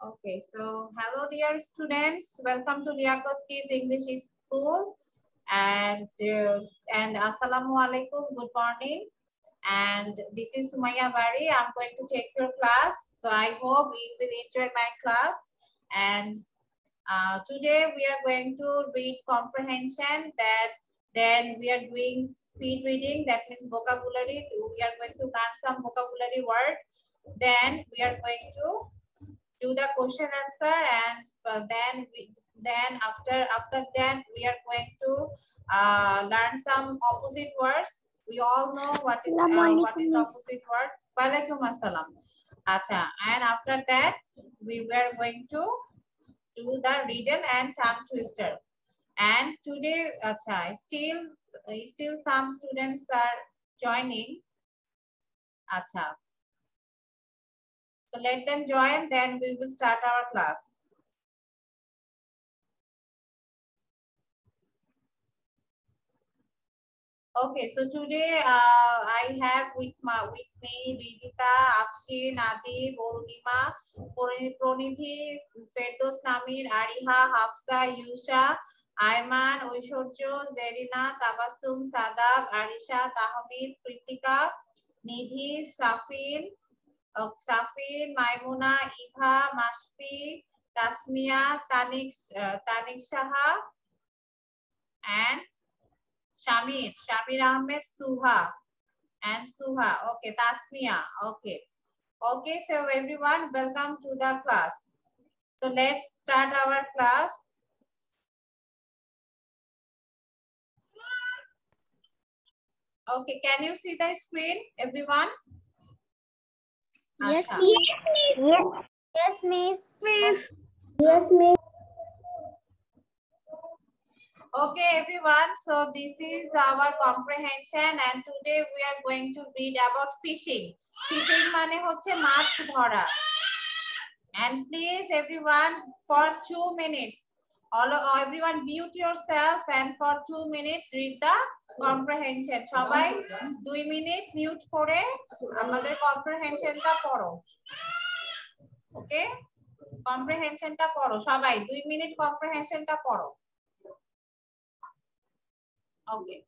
Okay, so hello dear students, welcome to Liaquat Kids English School and Assalamu alaikum, good morning. And this is Sumaya Bari. I'm going to take your class. So I hope you will enjoy my class. And today we are going to read comprehension. Then we are doing speed reading. That means vocabulary. We are going to learn some vocabulary word. Then we are going to do the question answer, and then after that we are going to learn some opposite words. We all know what is opposite word. Walaikum assalam. Acha. And after that we were going to do the riddle and tongue twister. And today, acha, still some students are joining. Acha. So let them join, then we will start our class. Okay, so today I have with me Ridita, Afshin, Adi, Borunima, Pronidhi, Ferdos Namir, Ariha, Hafsa, Yusha, Ayman, Oishorjo, Zerina, Tabassum, Sadab, Arisha, Tahmid, Kritika, Nidhi, Safin, Maimuna, Iva, Mashfi, Tasmia, Tanik Shaha, and Shamir Ahmed, Suha. Okay, Tasmia. Okay. Okay, so everyone, welcome to the class. So let's start our class. Okay, can you see the screen, everyone? Yes, Miss. Yes, Miss. Yes, Miss. Okay, everyone. So this is our comprehension, and today we are going to read about fishing. Fishing মানে হচ্ছে মাছ ধরা. And please, everyone, for 2 minutes, everyone mute yourself, and for 2 minutes read the comprehension. সবাই 2 minute mute করে আমাদের কম্প্রিহেনশনটা পড়ো. ওকে, কম্প্রিহেনশনটা পড়ো সবাই, 2 minute কম্প্রিহেনশনটা পড়ো. Okay.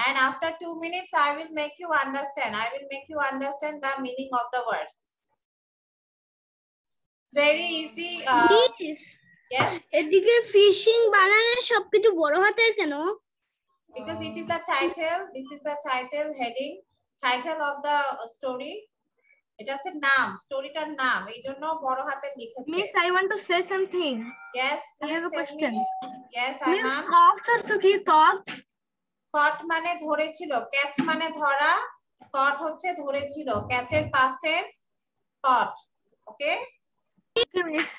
And after 2 minutes, I will make you understand. I will make you understand the meaning of the words. Very easy. Yes. এদিকে fishing বানানে সবকিছু বড় হাতের কেন? Because it is the title. This is the title heading. Title of the story. এটা হচ্ছে নাম, স্টোরিটার নাম, এইজন্য বড় হাতে লিখেছে. Miss, I want to say something. Yes, I have a question. Yes, Miss, caught অর্থ কি? caught? caught মানে ধরেছিল, catch মানে ধরা, caught হচ্ছে ধরেছিল, catch এর past tense caught. Okay? Okay, Miss.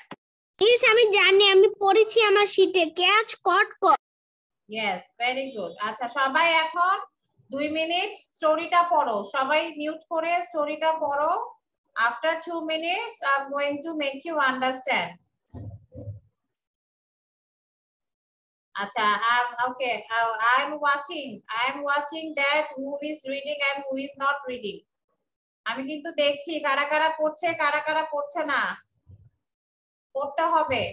Miss, আমি জানি, আমি পড়েছি আমার শীটে, catch, caught, caught. Yes, very good. আচ্ছা, সবাই এখন 2 মিনিট স্টোরিটা পড়ো, সবাই মিউট করে স্টোরিটা পড়ো. After 2 minutes, I'm going to make you understand. Acha, okay. I'm watching that who is reading and who is not reading. আমি কিন্তু দেখছি কারা কারা পড়ছে, কারা কারা পড়ছে না. পড়তে হবে.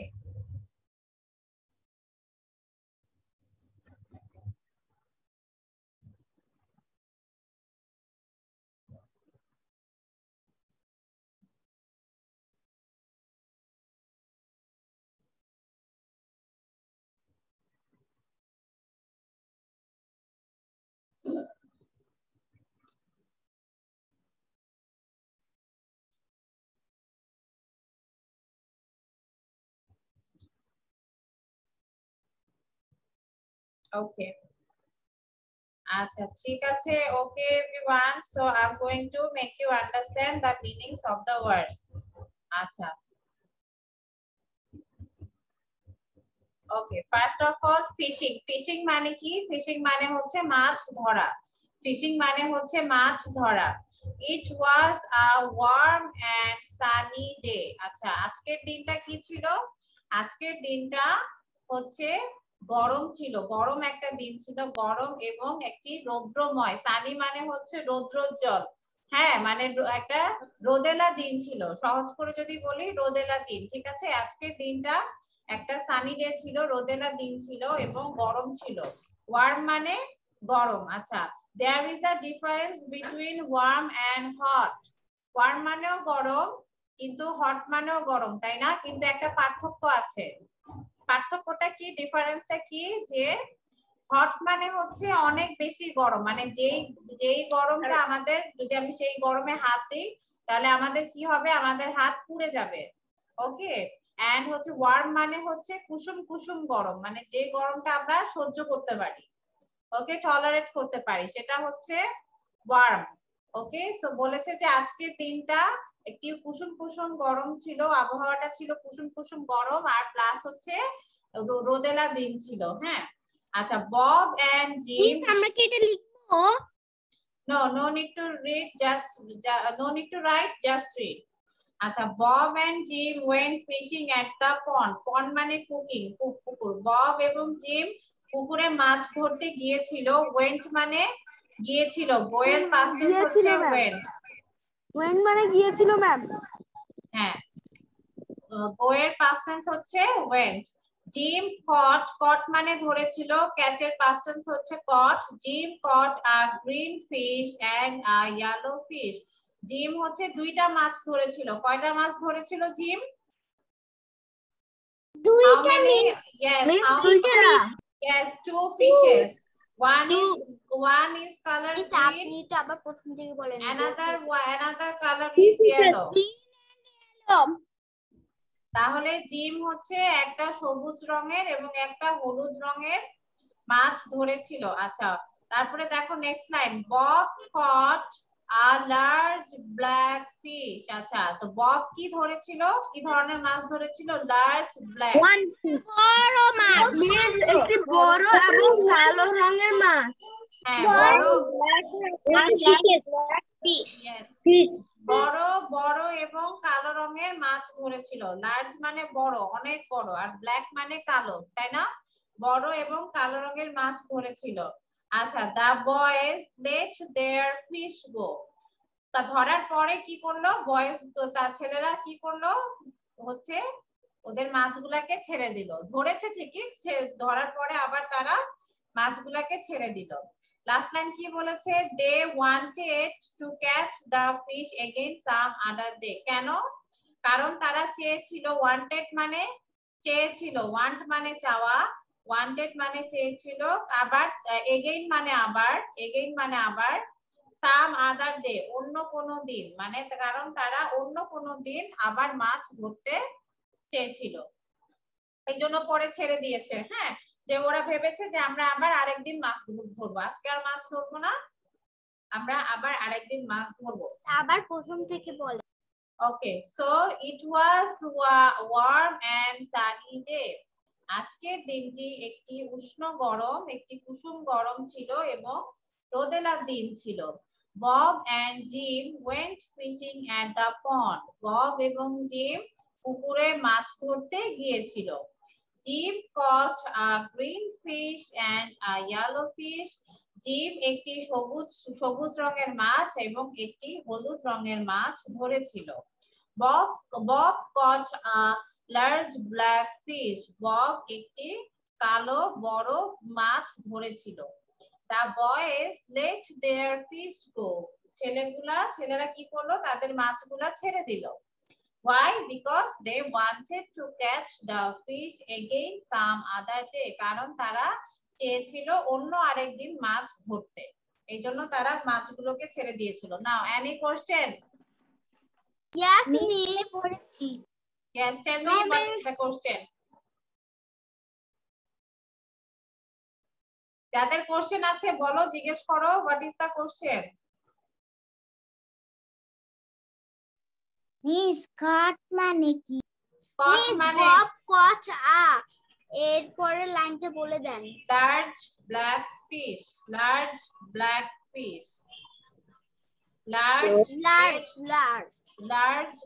Okay. আচ্ছা, ঠিক আছে. Okay, everyone. So I'm going to make you understand the meanings of the words. আচ্ছা. Okay, first of all, fishing. Fishing মানে কি? Fishing মানে হচ্ছে মাছ ধরা. Fishing মানে হচ্ছে মাছ ধরা. It was a warm and sunny day. আচ্ছা, আজকের দিনটা কি ছিল? আজকের দিনটা হচ্ছে গরম ছিল, গরম একটা দিন ছিল, গরম এবং একটি রৌদ্রময়. সানি মানে হচ্ছে রৌদ্রোজ্জ্বল, হ্যাঁ মানে একটা রোদেলা দিন ছিল, সহজ করে যদি বলি রোদেলা দিন, ঠিক আছে। আজকের দিনটা একটা সানি ডে ছিল, রোদেলা দিন ছিল এবং গরম ছিল। ওয়ার্ম মানে গরম। আচ্ছা, there is a difference between warm and hot. Warm মানেও গরম কিন্তু হট মানেও গরম, তাই না? কিন্তু একটা পার্থক্য আছে। পার্থক্যটা কি, ডিফারেন্সটা কি? যে হট মানে হচ্ছে অনেক বেশি গরম, মানে যেই যেই গরমটা আমাদের, যদি আমি সেই গরমে হাত দিই তাহলে আমাদের কি হবে, আমাদের হাত পুড়ে যাবে। ওকে, এন্ড হচ্ছে ওয়ার্ম মানে হচ্ছে কুসুম কুসুম গরম, মানে যে গরমটা আমরা সহ্য করতে পারি, ওকে, টলারেট করতে পারি, সেটা হচ্ছে ওয়ার্ম। ওকে, সো বলেছে যে আজকের দিনটা একটি কুসুম কুসুম গরম ছিল, আবহাওয়াটা ছিল কুসুম কুসুম গরম, আর প্লাস হচ্ছে রোদেলা দিন ছিল। হ্যাঁ, আচ্ছা, বব এন্ড জিম। আমরা কি এটা লিখবো? No need to read, just no need to write, just read. আচ্ছা, Bob and Jim went fishing at the pond. pond মানে পুকুর। বব এবং জিম পুকুরে মাছ ধরতে গিয়েছিল। went মানে গিয়েছিল, গোয়ের পাস্ট টেন্স হচ্ছে went। ওয়েন মানে গিয়েছিল ম্যাম। হ্যাঁ, গোয়ের পাস্ট টেন্স হচ্ছে went। জিম caught মানে ধরেছিল, ক্যাচের পাস্ট টেন্স হচ্ছে caught। Gym caught a green fish and a yellow fish. Gym হচ্ছে দুইটা মাছ ধরেছিল। কয়টা মাছ ধরেছিল gym? How many? Yes, how many? Yes, 2 fishes. One is color green. আবার প্রথম থেকে বলেন। Another color is yellow. তাহলে জিম হচ্ছে একটা সবুজ রঙের এবং একটা হলুদ রঙের মাছ ধরেছিল। আচ্ছা, তারপরে দেখো next line, Bob caught a large black fish. আচ্ছা, তো বব কি ধরেছিল, কি ধরনের মাছ ধরেছিল? লার্জ ব্ল্যাক, বড় মাছ, একটি বড় এবং কালো রঙের মাছ। হ্যাঁ, বড় বড় এবং কালো রঙের মাছ ধরেছিল। লার্জ মানে বড়, অনেক বড়, আর ব্ল্যাক মানে কালো, তাই না? বড় এবং কালো রঙের মাছ ধরেছিল। আচ্ছা, দা বয়েজ লেট দেয়ার ফিশ গো। তা ধরার পরে কি করলো বয়েজ, তার ছেলেরা কি করলো, হচ্ছে ওদের মাছগুলাকে ছেড়ে দিল। ধরেছে ঠিকই, ধরার পরে আবার তারা মাছগুলাকে ছেড়ে দিল। লাস্ট লাইন কি বলেছে? They wanted to catch the fish again some other day. কেন? কারণ তারা চেয়েছিল, ওয়ান্টেড মানে চেয়েছিল, ওয়ান্ট মানে চাওয়া, ওয়ান্টেড মানে চেয়েছিল, আবার এগেইন মানে আবার, এগেইন মানে আবার, সাম আদার ডে অন্য কোনো দিন, মানে কারণ তারা অন্য কোনো দিন আবার মাছ ধরতে চেয়েছিল, এই জন্য পরে ছেড়ে দিয়েছে। হ্যাঁ, যে ওরা ভেবেছে যে আমরা আবার আরেকদিন মাছ ধরবো, আজকে আর মাছ ধরবো না, আমরা আবার আরেকদিন মাছ ধরবো। আবার প্রথম থেকে বলে। Okay, so it was warm and sunny day. আজকের দিনটি একটি উষ্ণ গরম, একটি কুসুম গরম ছিল এবং রোদেলা দিন ছিল। Bob and Jim went fishing at the pond. Bob এবং জিম পুকুরে মাছ ধরতে গিয়েছিল। Jim caught a green fish and a yellow fish. Jim একটি সবুজ রঙের মাছ এবং একটি হলুদ রঙের মাছ ধরেছিল। Bob caught a large black fish. Bob একটি কালো বড় মাছ ধরেছিল। The boys let their fish go. ছেলেরা কি করলো, তাদের মাছগুলা ছেড়ে দিল। Why? Because they wanted to catch the fish again some other day. কারণ তারা চেয়েছিল অন্য আরেকদিন মাছ ধরতে, এই জন্য তারা মাছগুলোকে ছেড়ে দিয়েছিল। Now, any question? Yes, me পড়েছি। Yes, tell me what is the question? যাদের কোশ্চেন আছে বলো, জিজ্ঞেস করো, what is the question? Miss caught মানে কি? Caught মানে বব কট আ, এর পরের লাইনটা বলে দেন। large black fish, large black fish, large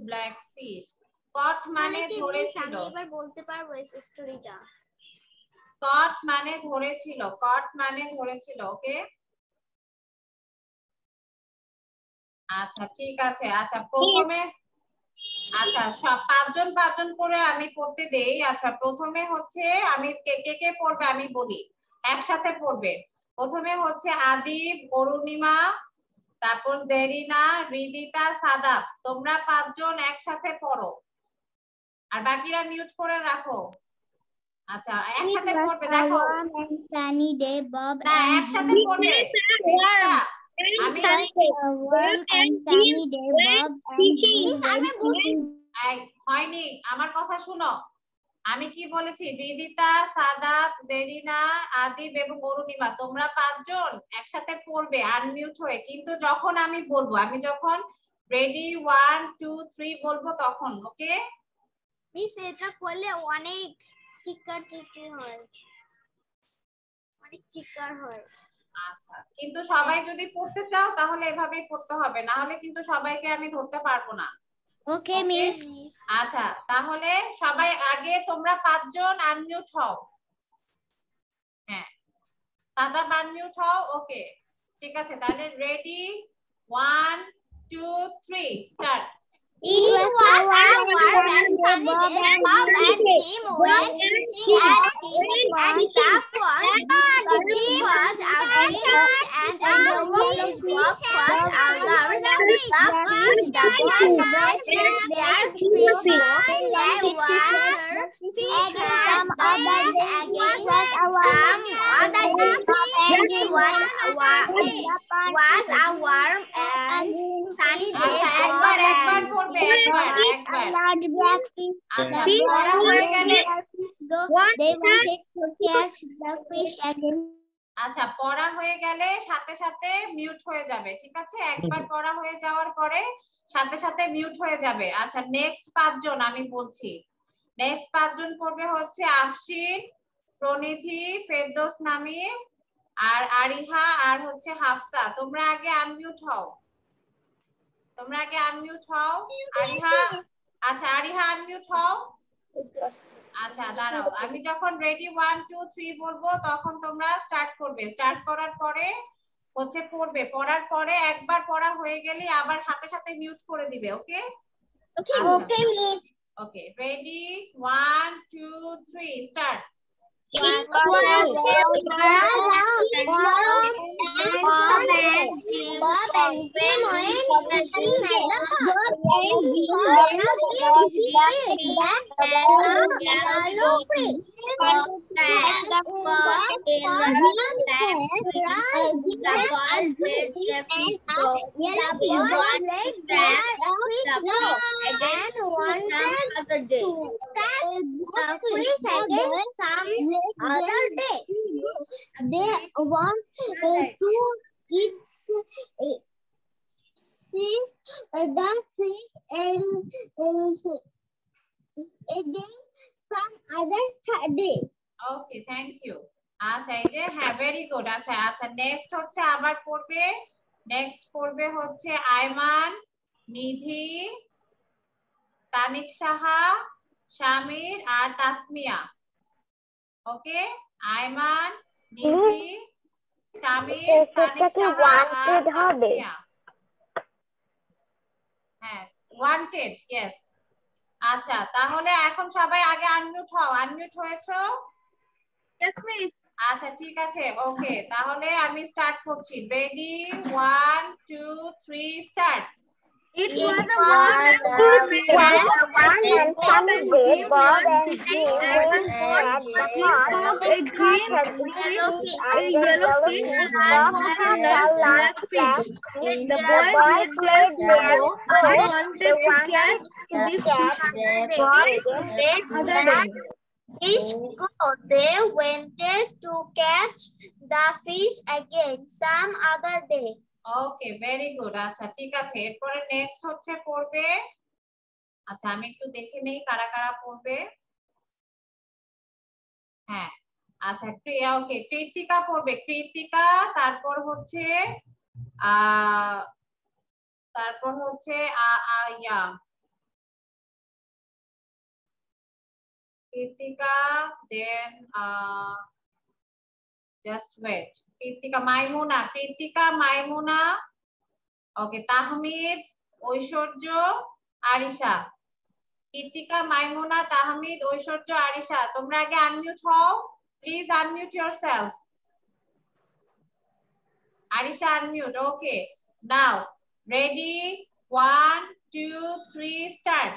black fish. Caught মানে ধরেছিল। আমি এবার বলতে পারবো এই স্টোরিটা। Caught মানে ধরেছিল, caught মানে ধরেছিল, ওকে। আচ্ছা ঠিক আছে। আচ্ছা প্রথমে আচ্ছা সব পাঁচজন করে আমি পড়তে দেই। আচ্ছা প্রথমে হচ্ছে আমি কে পড়বে আমি বলি, একসাথে পড়বে। প্রথমে হচ্ছে আদিব, অরুণিমা, তারপর জেরিনা, রিদিতা, সাদাব। তোমরা পাঁচজন একসাথে পড়ো, আর বাকিরা মিউট করে রাখো। আচ্ছা একসাথে পড়বে, দেখো Sunny day, Bob না and একসাথে পড়বে। রিদিতা, আমি warm and sunny day, Bob and Jim went fishing. হয়নি, আমার কথা শুনো। আমি কি বলেছি? রিদিতা, সাদাব, জেরিনা, আদিব এবং অরুণিমা তোমরা পাঁচজন একসাথে পড়বে আনমিউট হয়ে, কিন্তু যখন আমি বলবো, আমি যখন রেডি 1 2 3 বলবো তখন। ওকে মিস, এটা করলে অনেক চিৎকার হয়, অনেক চিৎকার হয়। আচ্ছা, কিন্তু সবাই যদি পড়তে চাও তাহলে এভাবেই পড়তে হবে, না হলে কিন্তু সবাইকে আমি ধরতে পারবো না। ওকে মিস। আচ্ছা তাহলে সবাই আগে তোমরা পাঁচজন আনমিউট হও। হ্যাঁ সাদাব আনমিউট হও। ওকে ঠিক আছে, তাহলে ready 1 2 3 start. It was a warm and sunny day. Bob and Jim went fishing at the pond. The was a green and a yellow fish. Bob caught a large fish. The boys let their fish go. They water fish again some other day. It was a warm and sunny day. একবার পড়বে, একবার large black fish. আচ্ছা পড়া হয়ে গেলে They wanted to catch the fish again. আচ্ছা পড়া হয়ে গেলে সাথে সাথে মিউট হয়ে যাবে, ঠিক আছে? একবার পড়া হয়ে যাওয়ার পরে সাথে সাথে মিউট হয়ে যাবে। আচ্ছা নেক্সট পাঁচজন আমি বলছি, নেক্সট পাঁচজন পড়বে হচ্ছে আফশিন, প্রনিধি, ফেরদৌস নামিম, আর আরিহা, আর হচ্ছে হাফসা। তোমরা আগে আনমিউট হও, তোমরা আগে আনমিউট হও। আরিহা, আচ্ছা আরিহা আনমিউট হও। আচ্ছা দাঁড়াও, আমি যখন রেডি 1 2 3 বলবো তখন তোমরা স্টার্ট করবে। স্টার্ট করার পরে হচ্ছে পড়বে, পড়ার পরে একবার পড়া হয়ে গেলে আবার সাথে সাথে মিউট করে দিবে। Okay okay okay miss. Okay ready 1 2 3 start. It was warm and Bob and Jim went fishing at the pond. Yellow fish. The boys let their fish go and wanted to catch the fish again some other day. They want to eat the fish and again some other day. Okay thank you. আচ্ছা এই যে হ্যাঁ very good. আচ্ছা আচ্ছা next হচ্ছে আবার পড়বে, next পড়বে হচ্ছে আয়মান, নিধি, তানিক সাহা, শামির আর তাসমিয়া। ওকে আয়মান, নিধি, শামির, তানিক সাহা আর তাসমিয়া। হ্যাঁ ওয়ান্টেড, ইয়েস। আচ্ছা তাহলে এখন সবাই আগে আনমিউট হও। আনমিউট হয়েছো? Yes, miss. আচ্ছা ঠিক আছে ওকে, তাহলে আমি স্টার্ট করছি। Ready 1 2 3 start. It was a warm and sunny day. Bob and Jim went fishing at the pond. A green fish, a yellow fish, and a black fish. The boys let their boat wanted to catch the fish other day. They wanted to catch the fish again some other day. Okay very good. আচ্ছা ঠিক আছে, এরপরে next হচ্ছে পড়বে। আচ্ছা আমি একটু দেখে নেই কারা কারা পড়বে। হ্যাঁ আচ্ছা ওকে কৃতিকা পড়বে, কৃতিকা। তারপর হচ্ছে ইয়া কৃতিকা, দেন জাস্ট ওয়েট, কৃতিকা, মাইমুনা, কৃতিকা, মাইমুনা। ওকে, তাহমিদ, ঐশ্বর্য, আরিশা। কৃতিকা, মাইমুনা, তাহমিদ, ঐশ্বর্য, আরিশা, তোমরা আগে আনমিউট হও। Please unmute yourself. Arisha, unmute. Okay. Now, ready? 1, 2, 3, start.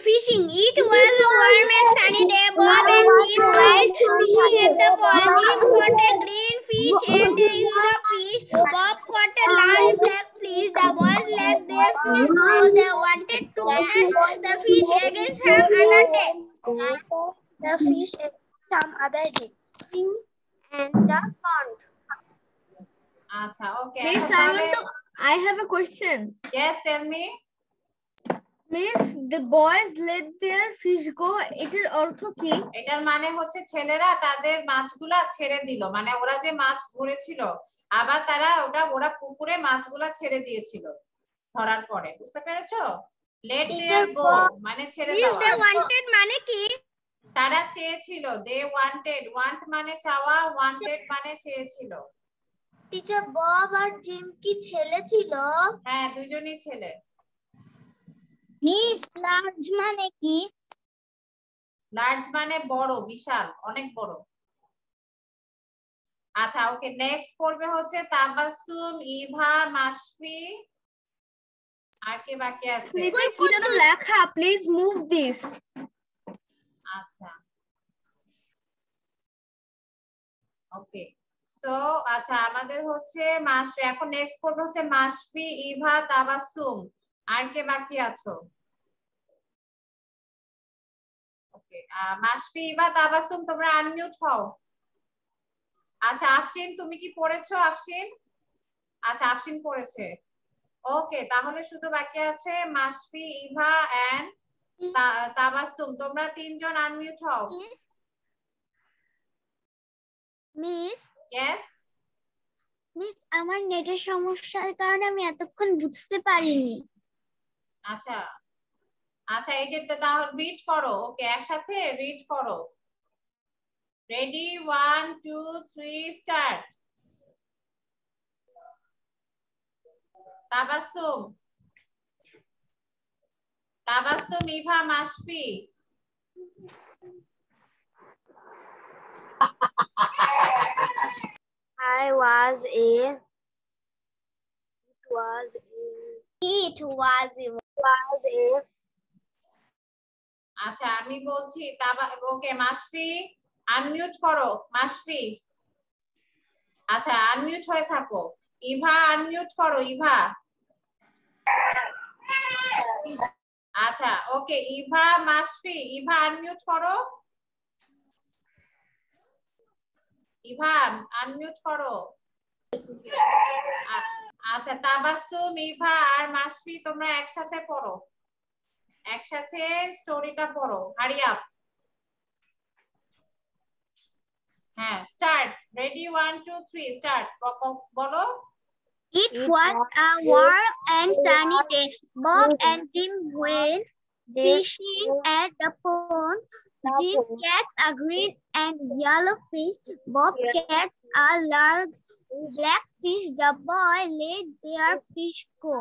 Fishing. It was a warm and sunny day. Bob and Jim went fishing at the pond. Jim caught a green fish and a yellow fish. Bob caught a large black fish. The boys let their fish go. They wanted to catch the fish again some other day. And the pond. Acha, okay. Miss, I have a question. Yes, tell me. Miss, the boys let their fish go. এটার অর্থ কি? এটার মানে হচ্ছে ছেলেরা তাদের মাছগুলা ছেড়ে দিল, মানে ওরা যে মাছ ধরেছিল আবার ওরা পুকুরে মাছগুলা ছেড়ে দিয়েছিল ধরার পরে। বুঝতে পেরেছো? let their go মানে ছেড়ে দেওয়া। They wanted মানে কি? তারা চেয়েছিল। they wanted, want মানে চাওয়া, wanted মানে চেয়েছিল। টিচার, বব আর জিম কি ছেলে ছিল? হ্যাঁ, দুইজনই ছেলে। মিস, লার্জ মানে কি? লার্জ মানে বড়, বিশাল, অনেক বড়। আচ্ছা, ওকে, নেক্সট পড়বে হচ্ছে তাবাসসুম, ইভা, মাশফি, আর কে বাকি আছে? এটা তো লেখা, প্লিজ মুভ দিস। আচ্ছা, ওকে, সো আচ্ছা আমাদের হচ্ছে মাশফি, এখন নেক্সট পড়বে হচ্ছে মাশফি, ইভা, তাবাসসুম, আর কে বাকি আছো? ওকে, মাশফি, ইভা, তাবাসসুম, তোমরা আনমিউট হও। আচ্ছা, আফসিন, তুমি কি পড়েছো? আফসিন, আচ্ছা, আফসিন পড়েছে। ওকে, তাহলে শুধু বাকি আছে মাশফি, ইভা এন্ড তাবাসসুম। তোমরা তিনজন আনমিউট হও। Miss, yes. মিস, আমার নেটের সমস্যার কারণে আমি এতক্ষণ বুঝতে পারিনি। আচ্ছা, আচ্ছা, এই যে তাহলে রিড করো। ওকে, একসাথে রিড করো। Ready? 1, 2, 3, start. Tabassum, Tabassum, Eva, Mashfi. It was a আচ্ছা, আমি বলছি ওকে, মাশফি আনমিউট করো। মাশফি, আচ্ছা, আনমিউট হয়ে থাকো। ইভা আনমিউট করো। ইভা, আচ্ছা, ওকে, ইভা, মাশফি, ইভা আনমিউট করো। ইভা আনমিউট করো। আচ্ছা, তাবাসসুম, ইভা আর মাশফি, তোমরা একসাথে পড়ো, একসাথে স্টোরিটা পড়ো। Hurry up. হ্যাঁ, স্টার্ট। রেডি? 1, 2, 3, স্টার্ট। বলো। It was a warm and sunny day. Bob and Jim went fishing at the pond. Jim caught a green and yellow fish. Bob caught a large black fish. The boy let their fish go.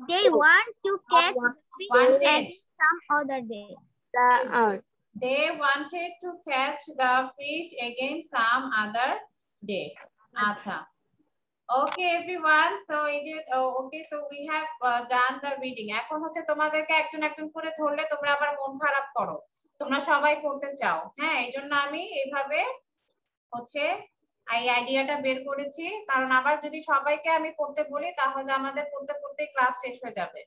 They want to catch fish again some other day. They wanted to catch the fish again some other day. Acha. Okay, everyone. So okay, so we have done the reading. এখন হচ্ছে তোমাদেরকে একজন একজন করে ধরলে তোমরা আবার মন খারাপ করো। তোমরা সবাই পড়তে চাও। হ্যাঁ, এইজন্য আমি এইভাবে হচ্ছে এই আইডিয়াটা বের করেছি, কারণ আবার যদি সবাইকে আমি পড়তে বলি তাহলে আমাদের পড়তে পড়তে ক্লাস শেষ হয়ে যাবে।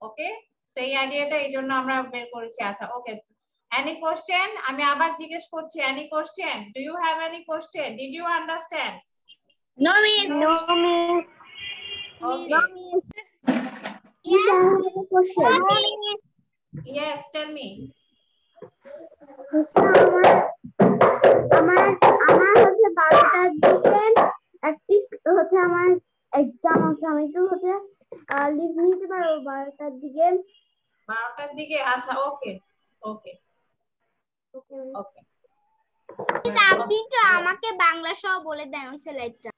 ওকে, সেই আইডিয়াটা এইজন্য আমরা বের করেছি। আচ্ছা, ওকে, any question? আমি আবার জিজ্ঞেস করছি, any question? Do you have any question? Did you understand? No, miss. No, miss. Okay. No, miss. Yes, tell me. আমার হচ্ছে 12টার দিকে একটি হচ্ছে আমার এক্সাম আছে, আমি তো হচ্ছে লিভ নিতে পারবো 12টার দিকে। 12টার দিকে? আচ্ছা, ওকে ওকে ওকে। আপনি তো আমাকে বাংলা সহ বলে দেন স্লাইডটা।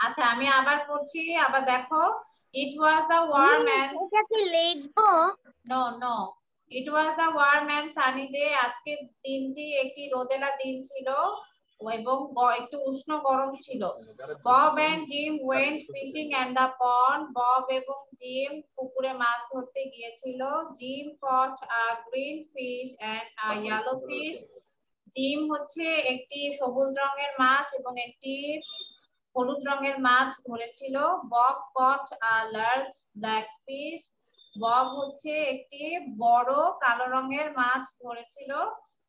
আচ্ছা আমি আবার পড়ছি, আবার দেখো। It was a warm and এটা কি লিখবো? no. It was a warm and sunny day. আজকে দিনটি একটি রোদেলা দিন ছিল এবং একটু উষ্ণ গরম ছিল। Bob and Jim went fishing at the pond. Bob এবং জিম পুকুরে মাছ ধরতে গিয়েছিল। Jim caught a green fish and a yellow fish. Gym হচ্ছে একটি সবুজ রঙের মাছ এবং একটি হলুদ রঙের মাছ ধরেছিল। Bob caught a large black fish. Bob হচ্ছে একটি বড় কালো রঙের মাছ ধরেছিল।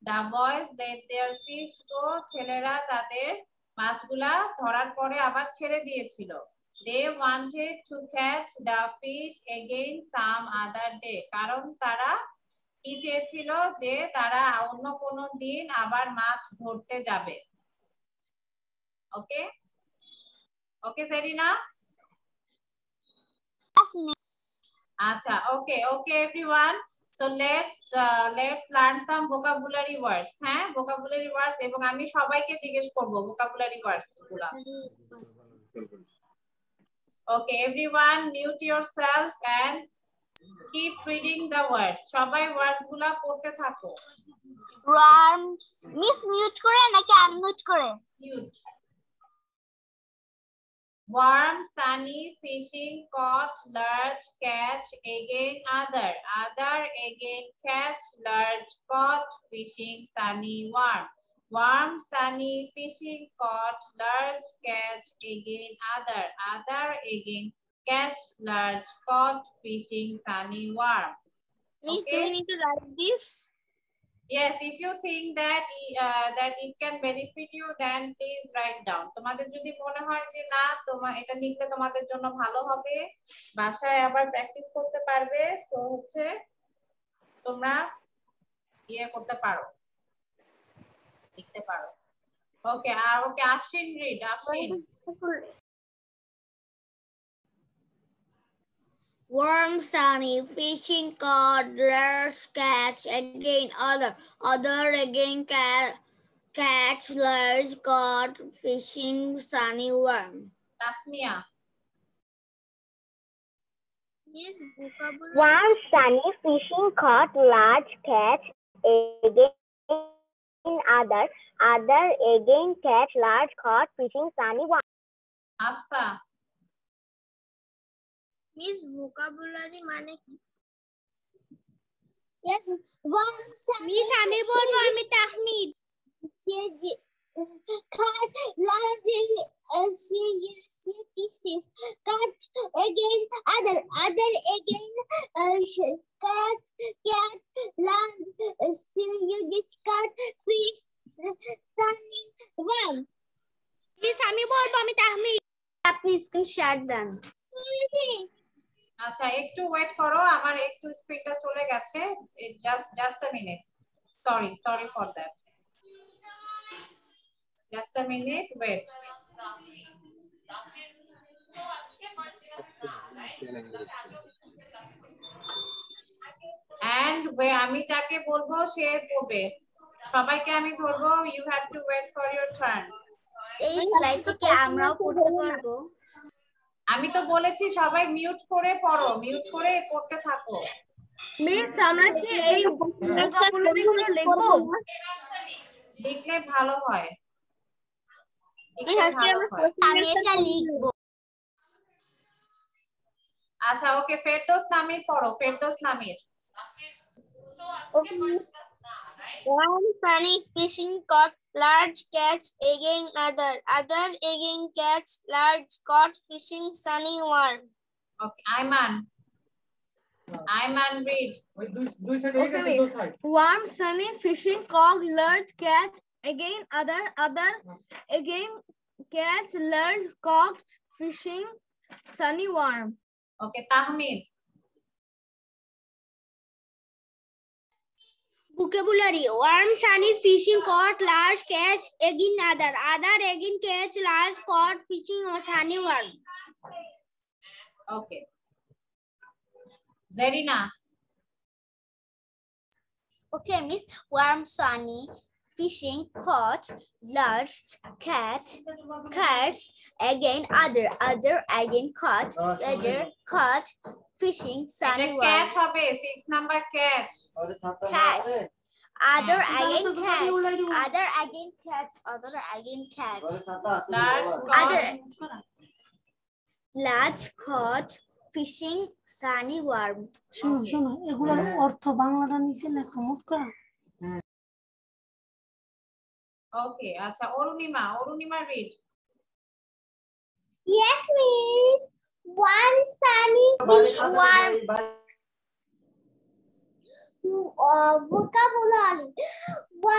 The boys let their fish go. ছেলেরা তাদের মাছগুলা ধরার পরে আবার ছেড়ে দিয়েছিল। They wanted to catch the fish again some other day. কারণ তারা কি চেয়েছিল যে তারা অন্য কোনো দিন আবার মাছ ধরতে যাবে। ওকে ওকে সেরিনা? আচ্ছা okay everyone, so let's learn some vocabulary words. হ্যাঁ vocabulary words, এবং আমি সবাইকে জিজ্ঞেস করব vocabulary words গুলা। Okay everyone, mute yourself and keep reading the words. সবাই words গুলা পড়তে থাকো। Worms. Miss mute করে নাকি unmute করে? Mute. Warm, sunny, fishing, caught, large, catch, again other, again catch, large, caught, fishing, sunny, warm. Warm, sunny, fishing, caught, large, catch, again other, again catch, large, caught, fishing, sunny, warm. Miss, Okay? do we need to write this? Yes, if you think that that it can benefit you, then please write down. তোমাদের যদি মনে হয় যে না তোমার এটা লিখলে তোমাদের জন্য ভালো হবে, বাসায় আবার প্র্যাকটিস করতে পারবে, সো হচ্ছে তোমরা করতে পারো, লিখতে পারো। ওকে ওকে Afshin read, Afshin. Warm, sunny, fishing, caught, large, catch, again other, again catch, large, caught, fishing, sunny, warm. Tasmia. Yes, vocabulary. Warm, sunny, fishing, caught, large, catch, again other, again catch, large, caught, fishing, sunny, warm. Afsa. Miss, vocabulary মানে কি? Yes, warm, sunny. Miss, আমি বলবো, আমি Tahmid. Cut, large, pieces. Cut, again, other, again, cut, large, cut, fish, sunny, warm. Miss, আমি বলবো, আমি তাহমিদ। আপনি screen share দেন। আচ্ছা একটু ওয়েট করো, আমার একটু স্ক্রিনটা চলে গেছে, just a minute, sorry for that, just a minute wait. And আমি যাকে বলবো সে পড়বে, সবাইকে আমি ধরবো, you have to wait for your turn. এই স্লাইডটা কি আমরাও পড়তে পারবো? আমি তো বলেছি সবাই মিউট করে পড়ো, মিউট করে পড়তে থাকো। মিস আমরা কি এই vocabularyগুলো লিখবো? লিখলে ভালো হয়, আমি এটা লিখবো। আচ্ছা ওকে, ফেরদৌস নামির পড়ো, Ferdous নামির। Warm, sunny, fishing, caught, large, catch, again other, again catch, large, caught, fishing, sunny, warm. Okay, Ayman read. Warm, sunny, fishing, caught, large, catch, again other, again catch, large, caught, fishing, sunny, warm. Okay, Tahmid. Vocabulary: warm, sunny, fishing, caught, large, catch, again other, again catch, large, caught, fishing, or sunny, warm. Okay. Zarina. Okay, Miss. Warm, sunny, fishing, caught, large catch, catch, again other, again caught, ledger, caught, fishing, sunny worm. Catch হবে 6 number catch. Catch. Other again catch. Other again catch. Other again catch. Large Other caught. large caught, fishing, sunny worm. শোনো শোনো এগুলোর অর্থ বাংলাটা নিচে লেখো মোট করা। Okay, আচ্ছা Arunima read. Yes, miss. One sunny warm vocabulary.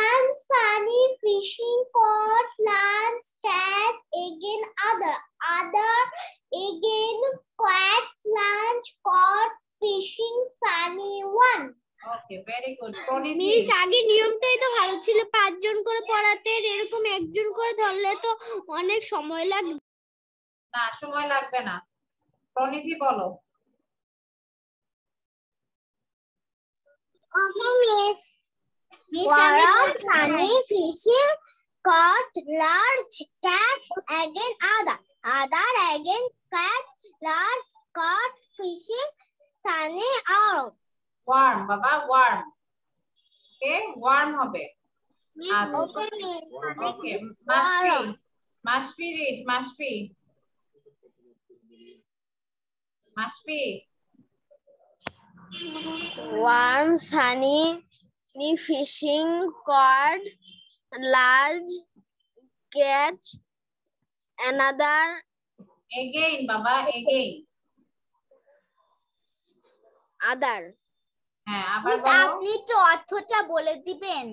One sunny fishing caught lunch catch, again other again catch lunch caught fishing sunny one. Okay, very good. Miss আগে নিয়মটাই তো ভালো ছিল, 5 জন করে পড়াতে, এরকম একজন করে ধরলে তো অনেক সময় লাগবে। না সময় লাগবে না। প্রণিধি বলো। One sunny fishing caught large catch, again other again catch large caught fishing sunny out. Warm বাবা warm. Okay, warm হবে। Okay, Mashfi read, Mashfi. Warm sunny fishing caught large catch, another Again বাবা again. other. হ্যাঁ আবার বলো। আপনি তো অর্থটা বলে দিবেন।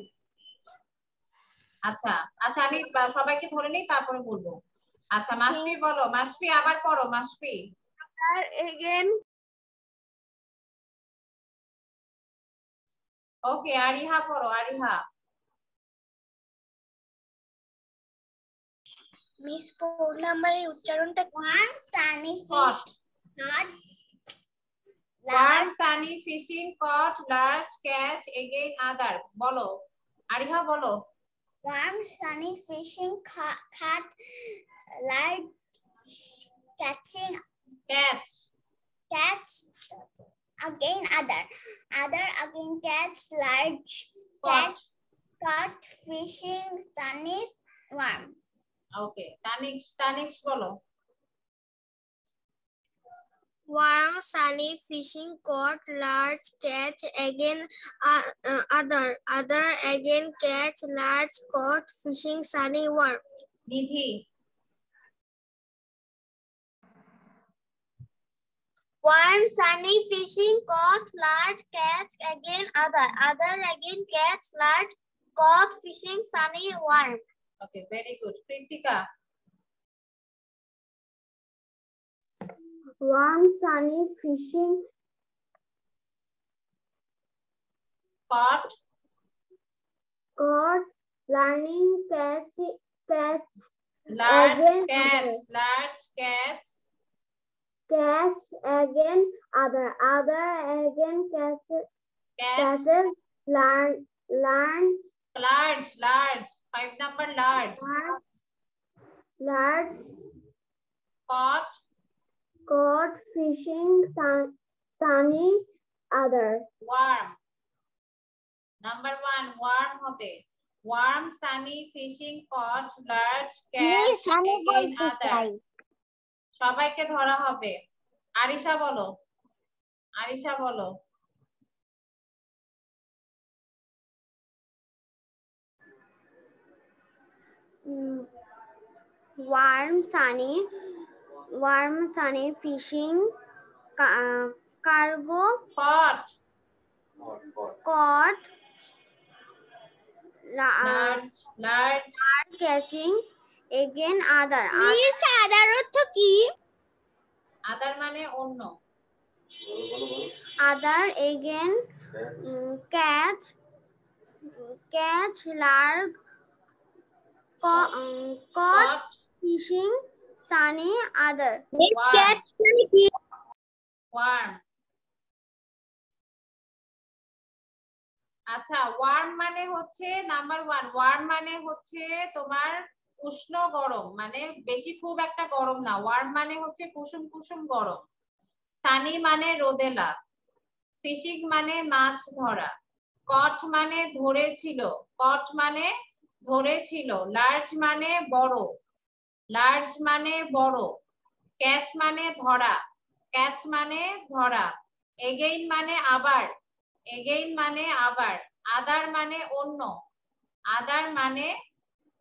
আচ্ছা আচ্ছা আমি সবাইকে ধরে নেই তারপরে বলবো। আচ্ছা মাসফি বলো, মাসফি আবার পড়ো মাসফি। Again ওকে আরিহা পড়ো আরিহা। মিস 4 নম্বরের উচ্চারণটা One sunny Caught. caught Warm sunny fishing caught large catch, again other. বলো আরিহা বলো। warm sunny fishing caught large catching Catch. again other again catch large Caught. caught fishing sunny worm. ওকে তানিশ বলো। warm sunny fishing caught large catch, again other again catch large caught fishing sunny worm. নিধি। Warm sunny fishing caught large catch, again other again catch large caught fishing sunny worm. ওকে very good. Krittika. Warm sunny fishing caught learning catch large again catch catch, again other again catches learn large 5 number large caught fishing sunny other. warm. Number 1 warm হবে। warm sunny fishing caught large catch, again other. সবাইকে ধরা হবে। আরিশা বলো। Warm sunny fishing cargo caught large catching, again other. other অর্থ কি? other মানে অন্য। other again catch large caught fishing sunny other. warm আচ্ছা ওয়ার্ম মানে হচ্ছে নাম্বার 1, ওয়ার্ম মানে হচ্ছে তোমার উষ্ণ গরম, মানে বেশি খুব একটা গরম না, ওয়ার্ম মানে হচ্ছে কুসুম কুসুম গরম। সানি মানে রোদেলা, ফিশিং মানে মাছ ধরা, কট মানে ধরেছিল, কট মানে ধরেছিল, লার্জ মানে বড়, লার্জ মানে বড়, ক্যাচ মানে ধরা, ক্যাচ মানে ধরা, এগেইন মানে আবার, এগেইন মানে আবার, আদার মানে অন্য, আদার মানে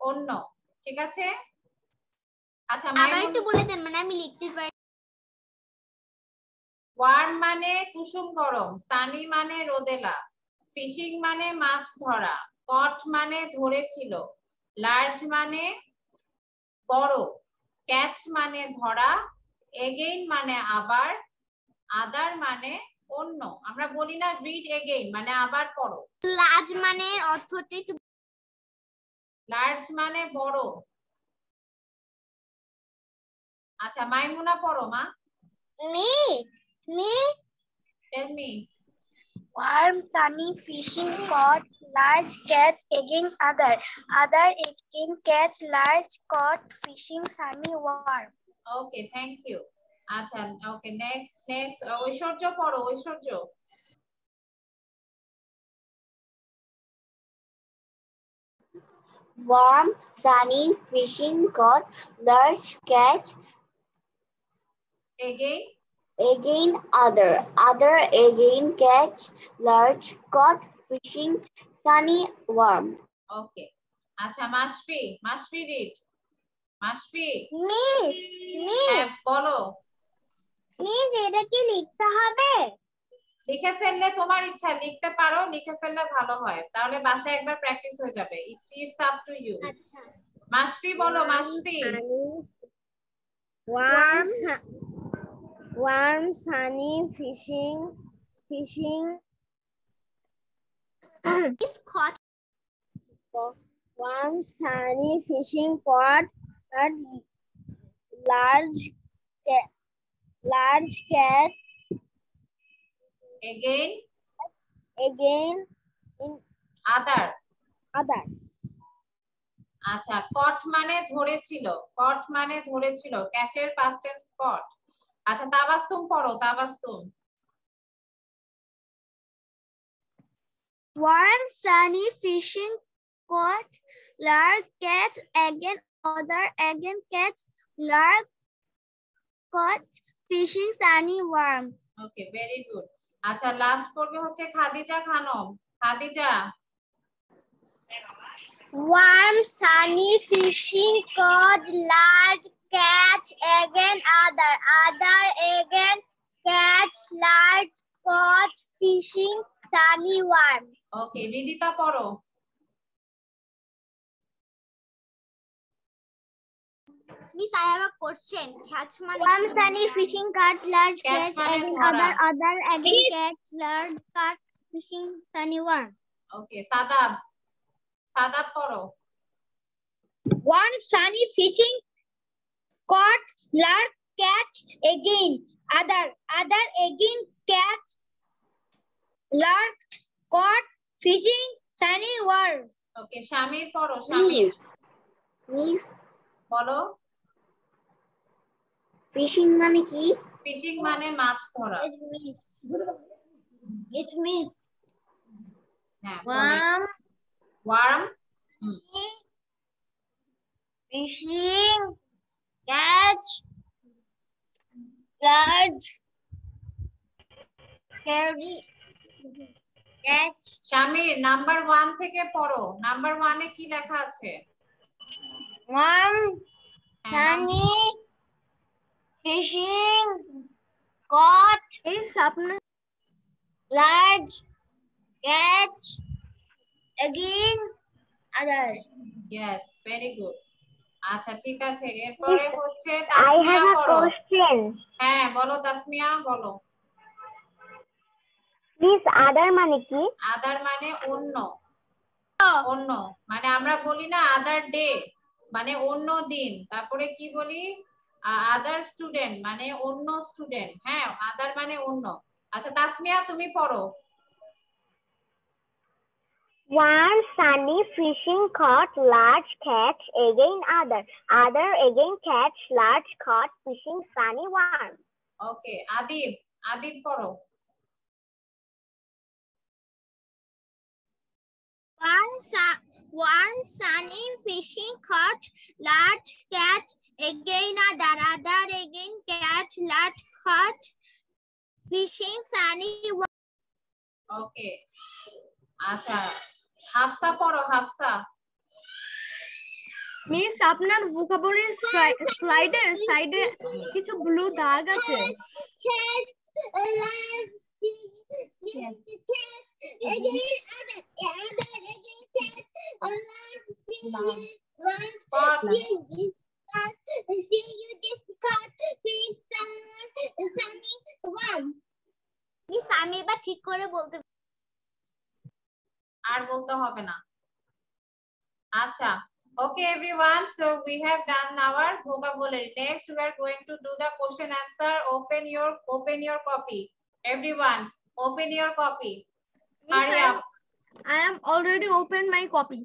অন্য। ঠিক আছে? আচ্ছা আবার একটু বলে দেন, মানে আমি লিখতে পারি। ওয়ার্ম মানে কুসুম গরম, সানি মানে রোদেলা, ফিশিং মানে মাছ ধরা, কট মানে ধরেছিল, লার্জ মানে বড়, ক্যাচ মানে ধরা, এগেইন মানে আবার, আদার মানে অন্য। আমরা বলি না রিড এগেইন মানে আবার পড়ো। লার্জ মানে অর্থটি একটু। লার্জ মানে বড়। আচ্ছা মাইমুনা পড়ো মা। Miss tell me. Warm, sunny, fishing, caught, large catch, again other. Other again catch, large, caught, fishing, sunny, warm. Okay thank you. আচ্ছা ওকে নেক্সট ঐশ্বর্য পড়ো, Aishwarya. Warm, sunny, fishing, caught, large catch, again again other. Other again catch, large, caught, fishing, sunny, warm. ওকে আচ্ছা মাসফি, মাসফি read, মাসফি। Miss বলো। Miss এটা কি লিখতে হবে? লিখে ফেললে তোমার ইচ্ছা, লিখতে পারো, লিখে ফেললে ভালো হয়, তাহলে বাসায় একবার প্র্যাকটিস হয়ে যাবে। It's up to you. আচ্ছা। মাসফি বলো, Masfi. Warm, sunny, fishing, miss caught warm, sunny, fishing, caught, and large cat, again again in other. other. আচ্ছা কট মানে ধরেছিল, কট মানে ধরেছিল, ক্যাচের পাস্ট টেন্স কট। আচ্ছা তাবাসসুম পড়ো, Tabassum. warm, sunny, fishing, caught, large catch, again other, again catch, large caught, fishing, sunny, warm. ওকে very good. আচ্ছা last পড়বে হচ্ছে Khadija Khanam. Khadija. Warm, sunny, fishing, caught, large catch, again other, other, again catch, large caught, fishing, sunny, warm. ওকে রিদিতা পড়ো। Miss, I have a question. Catch money. Warm, sunny, fishing, caught, large Catch catch, মানে again ধরা। other, again catch, large caught, fishing, sunny, warm. ওকে সাদাব, সাদাব পড়ো। Warm, sunny, fishing, caught, large catch, again other, again catch, large caught, fishing, sunny, warm. ওকে শামির পড়ো, শামির Miss, বলো। fishing মানে কি? Fishing মানে মাছ ধরা। Yes, miss. হ্যাঁ Warm, warm fishing, catch, large, carry, catch. Shamir number 1 থেকে পড়ো, নাম্বার 1 এ কি লেখা আছে? Warm, হ্যাঁ, sunny, fishing, caught, large, catch, again other. yes very good। আচ্ছা ঠিক আছে, এরপরে হচ্ছে তাসমিয়া পড়ো। হ্যাঁ বলো তাসমিয়া, বলো। This other মানে কি? আদার মানে অন্য, অন্য মানে আমরা বলি না আদার ডে মানে অন্য দিন, তারপরে কি বলি আদার স্টুডেন্ট মানে অন্য স্টুডেন্ট। হ্যাঁ আদার মানে অন্য। আচ্ছা তাসমিয়া তুমি পড়ো। One sunny fishing caught large catch, again other again catch large caught fishing sunny worm. ওকে, আদিব পড়ো। One sunny fishing caught large catch, again other again catch large caught fishing sunny worm. ওকে, আচ্ছা হাফসা পড়ো, Hafsa. Miss আপনার vocabulary স্লাইডের সাইডে কিছু blue দাগ আছে। আমি এবার ঠিক করে বলতে আর বলতে হবে না। আচ্ছা, okay everyone, so we have done our vocabulary. Next we are going to do the question answer. Open your copy. Everyone open your copy. Hurry up. I am already opened my copy.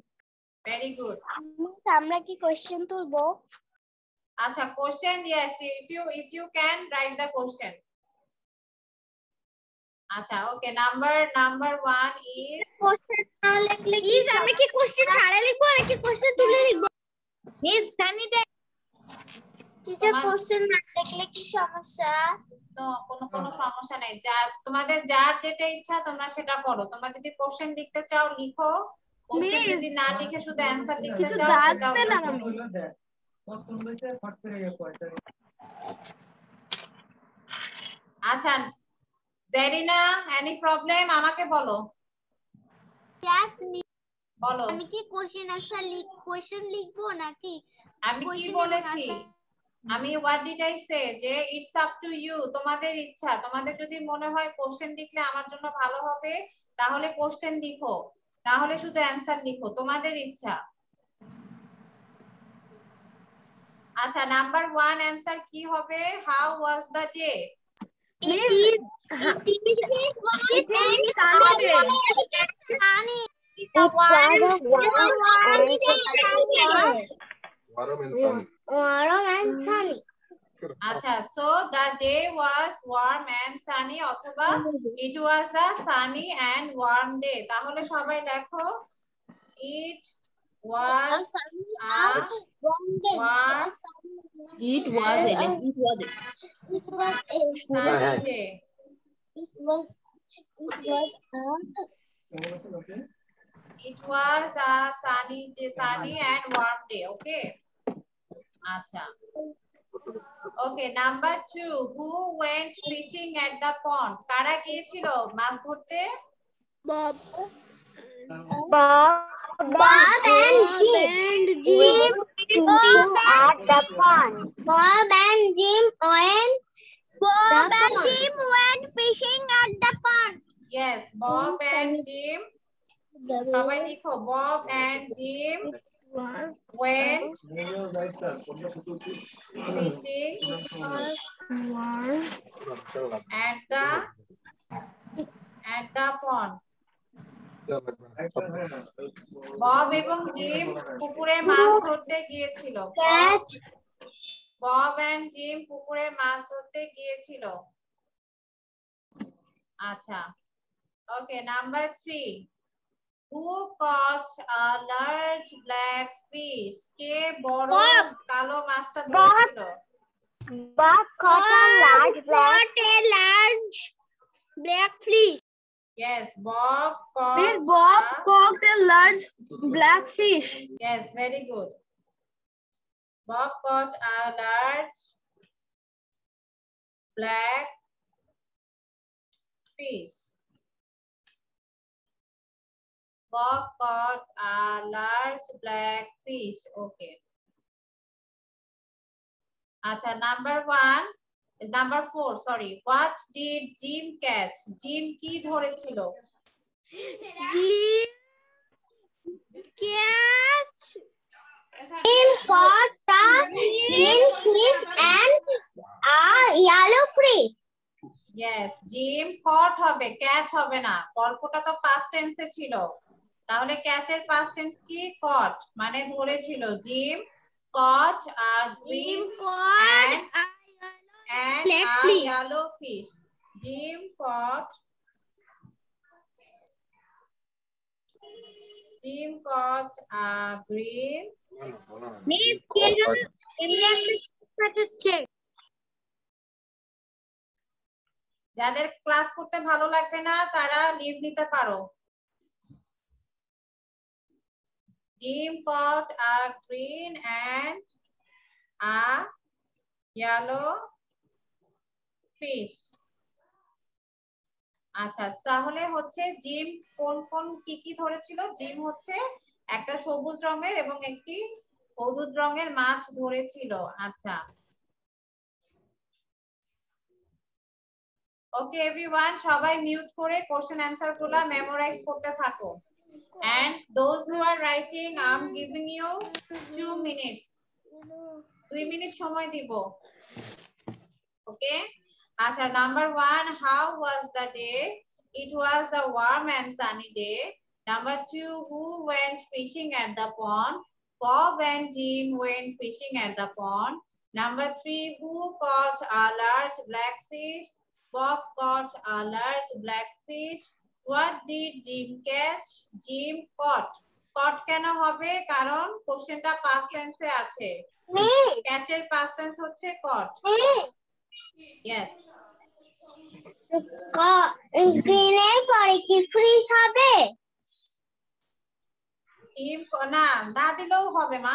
Very good. আমরা কি question তুলবো? আচ্ছা, question, yes, if you can write the question. আচ্ছা, okay, number 1 is please আমি কি question ছাড়া লিখবো নাকি কোশ্চেন তুলে লিখবো? মিস সানিটা টিচার কোশ্চেন না লিখলে কি সমস্যা? তো কোনো সমস্যা নাই, যা তোমাদের যার যেটা ইচ্ছা তোমরা সেটা করো। তোমরা যদি কোশ্চেন লিখতে চাও লিখো, কোশ্চেন যদি না লিখে শুধু অ্যানসার লিখতে চাও সেটাও লিখো। আচ্ছা জেরিনা, এনি প্রবলেম আমাকে বলো। यस বলো। আমি কি কোশ্চেন লিখবো নাকি আমি কি বলেছি? আমি what did I say যে it's up to you, তোমাদের ইচ্ছা। তোমাদের যদি মনে হয় কোশ্চেন লিখলে আমার জন্য ভালো হবে তাহলে কোশ্চেন লিখো, না হলে শুধু অ্যানসার লিখো, তোমাদের ইচ্ছা। আচ্ছা, নাম্বার 1 অ্যানসার কি হবে? How was the day? warm and sunny. আচ্ছা, so the day was warm and sunny অথবা it was a sunny and warm day। তাহলে সবাই লেখো it was a warm sunny day. It was a sunny and warm day. Okay. আচ্ছা। Okay, number 2, who went fishing at the pond? কারা গিয়েছিল মাছ ধরতে? Bob and Jim at the pond. Bob and Jim went fishing at the pond. Yes, Bob and Jim. সবাই লিখো, Bob and Jim went fishing at the pond. Bob এবং Jim পুকুরে মাছ ধরতে গিয়েছিল। বব এন্ড জিম পুকুরে মাছ ধরতে গিয়েছিল। আচ্ছা, okay, number 3, who caught a large black fish? কে বড় কালো মাছটা ধরেছিল? Bob caught a large black fish. Yes, Bob caught a large black fish. Yes, very good. Bob caught a large black fish. Bob caught a large black fish. Okay. Acha, number 4, sorry. What did Jim catch? Jim কি ধরেছিল? Jim caught a green fish and a yellow fish. Yes, Jim caught হবে, catch হবে না। গল্পটা তো past tense এ ছিল। তাহলে ক্যাচের past tense কি? কট, মানে ধরেছিল। Gym caught a Jim green caught and black a fish. yellow fish. Jim caught a green যাদের ক্লাস করতে ভালো লাগবে না তারা লিভ নিতে পারো। Jim caught a green and a yellow fish. আচ্ছা, তাহলে হচ্ছে জিম কোন কোন কি ধরেছিল? জিম হচ্ছে একটা সবুজ রঙের এবং একটি হলুদ রঙের মাছ ধরেছিল। আচ্ছা, ওকে এভরিওয়ান, সবাই মিউট করে কোশ্চেন অ্যানসার গুলো মেমোরাইজ করতে থাকো। And those who are writing, I'm giving you 2 minutes. 2 minute সময় দিব। ওকে, আচ্ছা, number 1, how was the day? It was a warm and sunny day. Number 2, who went fishing at the pond? Bob and Jim went fishing at the pond. Number 3, who caught a large black fish? Bob caught a large black fish. What did Jim catch? Jim caught. Caught কেন হবে? কারণ কোশ্চেনটা past tense এ আছে। catch এর past tense হচ্ছে caught. Yes. Green এর পরে কি ফিশ হবে? জিম না দিলেও হবে মা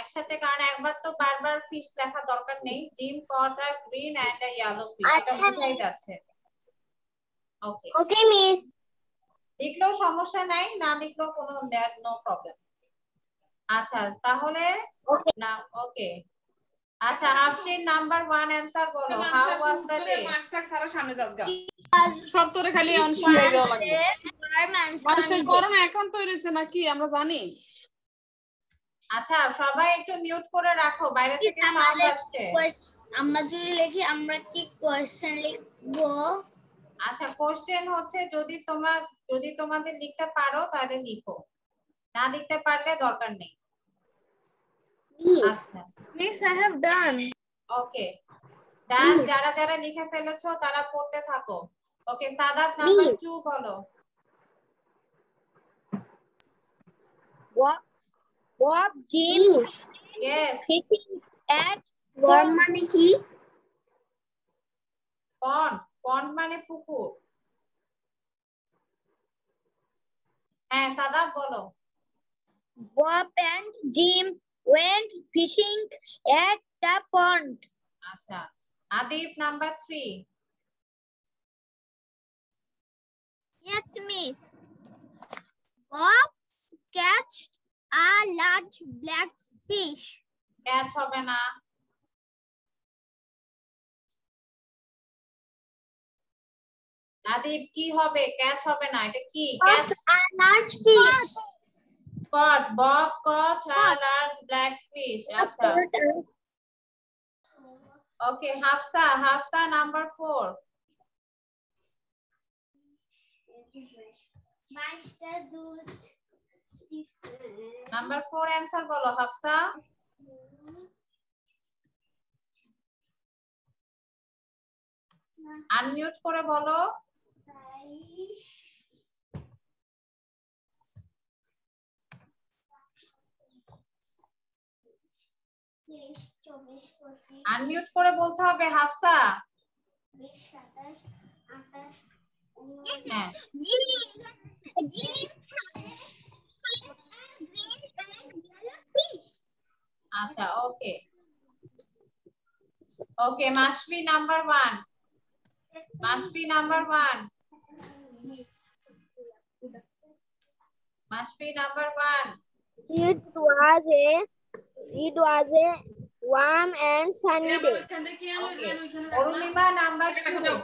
একসাথে, কারণ একবার তো বারবার ফিশ লেখা দরকার নেই। Gym caught a green and a yellow fish, এটা বোঝাই যাচ্ছে। ওকে ওকে মিস। লিখলেও সমস্যা নাই, না লিখলেও কোনো নো প্রবলেম। আচ্ছা, তাহলে না ওকে। আচ্ছা, আফশিন নাম্বার 1 অ্যানসার বলো। How was the day? Master সারা সামনে যাসগা সব তোরে খালি অনশি হয়ে দেওয়া লাগবে। মাস্টার করোনা এখন তৈরি হইছে নাকি আমরা জানি। আচ্ছা, সবাই একটু মিউট করে রাখো, বাইরে থেকে সাউন্ড আসছে। আমরা যদি লিখি আমরা কি কোশ্চেন লিখবো? আচ্ছা, কোশ্চেন হচ্ছে যদি তোমাদের লিখতে পারো তাহলে লিখো, না লিখতে পারলে দরকার নেই। আচ্ছা Miss, I have done. ওকে ডান। যারা যারা লিখে ফেলেছো তারা পড়তে থাকো। ওকে, সাদাত নাম্বার 2 বলো। Bob, Jim, Yes. fishing at pond মানে কি? পন্ড মানে পুকুর। হ্যাঁ সাদাত বলো। Bob and Jim went fishing at the pond. আচ্ছা, Adib number 3। Yes, miss. Bob catched a large black fish. Catch হবে না। আদিব কি হবে? ক্যাচ হবে না, এটা কি? Catch A large fish. caught. Bob caught a large black fish. আচ্ছা, okay Hafsa number 4। Master Dude. Number 4 answer বলো হাফসা। আনমিউট করে বলো। আনমিউট করে বলতে হবে হাফসা। হ্যাঁ আচ্ছা, okay Masfi number 1। Masfi number 1। It was a warm and sunny day. Arunima number 2।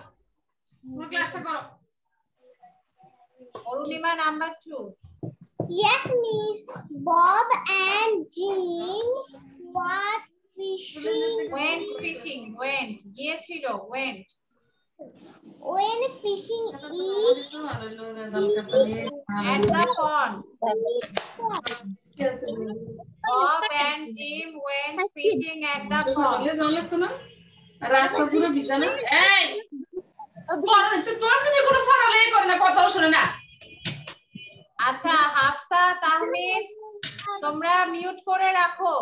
ক্লাসটা করো। Arunima number 2। Yes, miss. Bob and Jim went fishing. went গিয়েছিল went When fishing at the pond. Bob and Jim went fishing at the pond. রাস্তা পুরো ভিজা না এই তুই ক্লাসে কোনো পড়ালেই করে না কথা শুনে না আচ্ছা হাফসা তাহমিদ তোমরা মিউট করে রাখো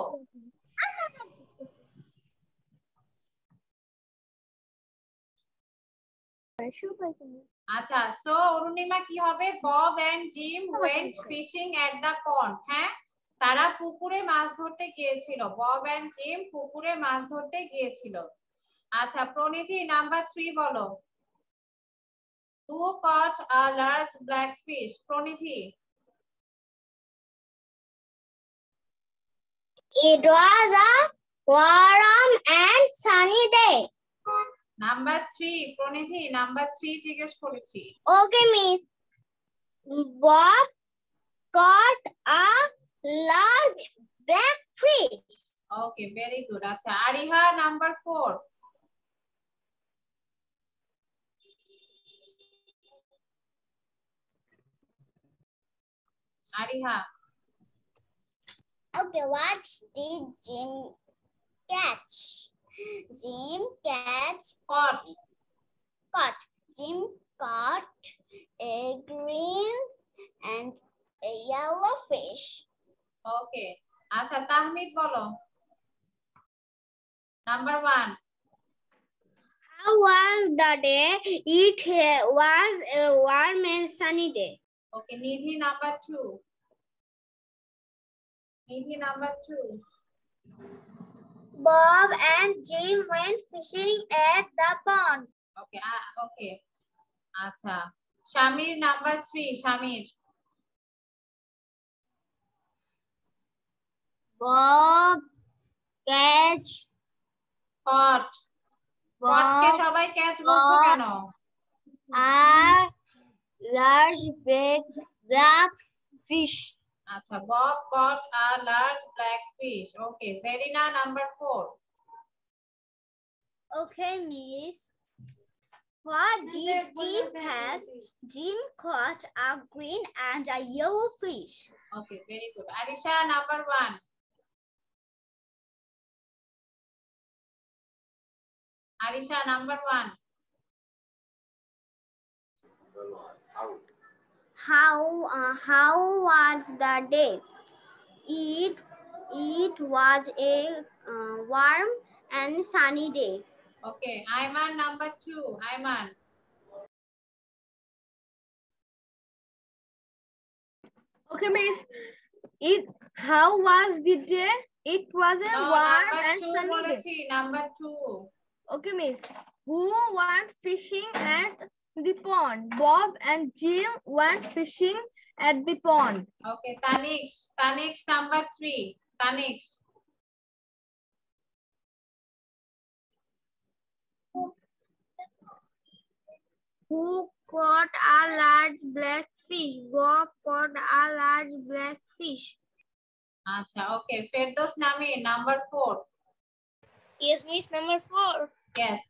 আচ্ছা সো অরুণিমা কি হবে Bob and Jim went fishing at the pond হ্যাঁ তারা পুকুরে মাছ ধরতে গিয়েছিল বব এন্ড জিম পুকুরে মাছ ধরতে গিয়েছিল আচ্ছা প্রণিধি নাম্বার 3 বলো Who caught a large black fish? Pronidhi. It was a warm and sunny day. Number 3, Pronidhi. Number 3 জিজ্ঞেস করেছি। Okay, miss. Bob caught a large black fish. Okay, very good. আচ্ছা Ariha number 4. Ariha. Okay, what did Jim catch? Jim caught. Jim caught a green and a yellow fish. Okay. আচ্ছা তাহমিদ বলো। Number 1. How was the day? It was a warm and sunny day. Okay, Nidhi number 2. Nidhi number 2. Bob and Jim went fishing at the pond. Okay, okay. Acha. Shamir number 3. Shamir. Bob caught. Caught ke সবাই catch বলছো কেন? A large black fish. Acha, Bob caught a large black fish. Okay, Zarina number 4. Okay, miss. What did Jim catch? Jim caught a green and a yellow fish. Okay, very good. Arisha number 1. Arisha number 1. How was the day? It was a warm and sunny day. Okay, Ayman number 2. Ayman. Okay, miss. How was the day? It was a warm and sunny day. Number 2. Okay, miss. Who went fishing at the pond? Bob and Jim went fishing at the pond. Okay, Tanix number 3. Tanix. Who caught a large black fish? Bob caught a large black fish. Acha, okay. Firdaus Namir number 4. Yes, miss, number 4. Yes.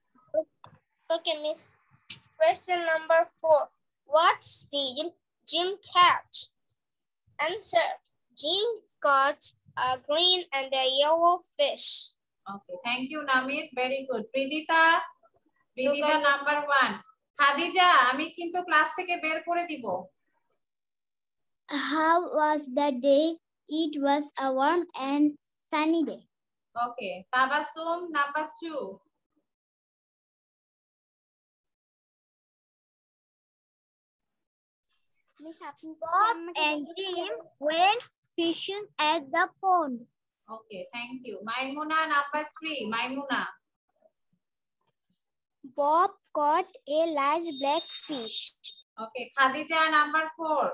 Okay, miss. Question number 4. What did Jim catch? Answer. Jim caught a green and a yellow fish. Okay, thank you, Namir. Very good. Pridita number 1. Khadija, আমি কিন্তু class থেকে বের করে দিব। How was the day? It was a warm and sunny day. Okay, Tabassum number 2. Bob and Jim went fishing at the pond. Okay, thank you. Maimuna number 3. Maimuna. Bob caught a large black fish. Okay, Khadija number 4.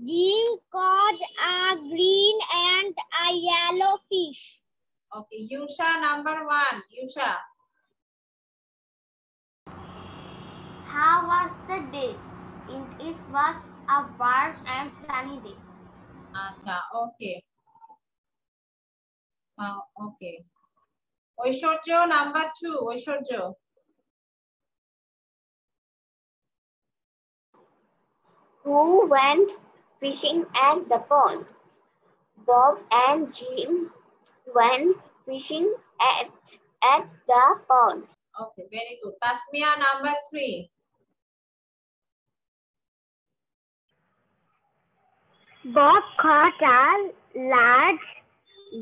Jim caught a green and a yellow fish. Okay, Yusha number 1. Yusha. How was the day? It was a warm and sunny day. Acha, okay. Okay. Oishorjo number 2. Oishorjo. Who went fishing at the pond? Bob and Jim went fishing at the pond. Okay, very good. Tasmia, number 3. Bob caught a large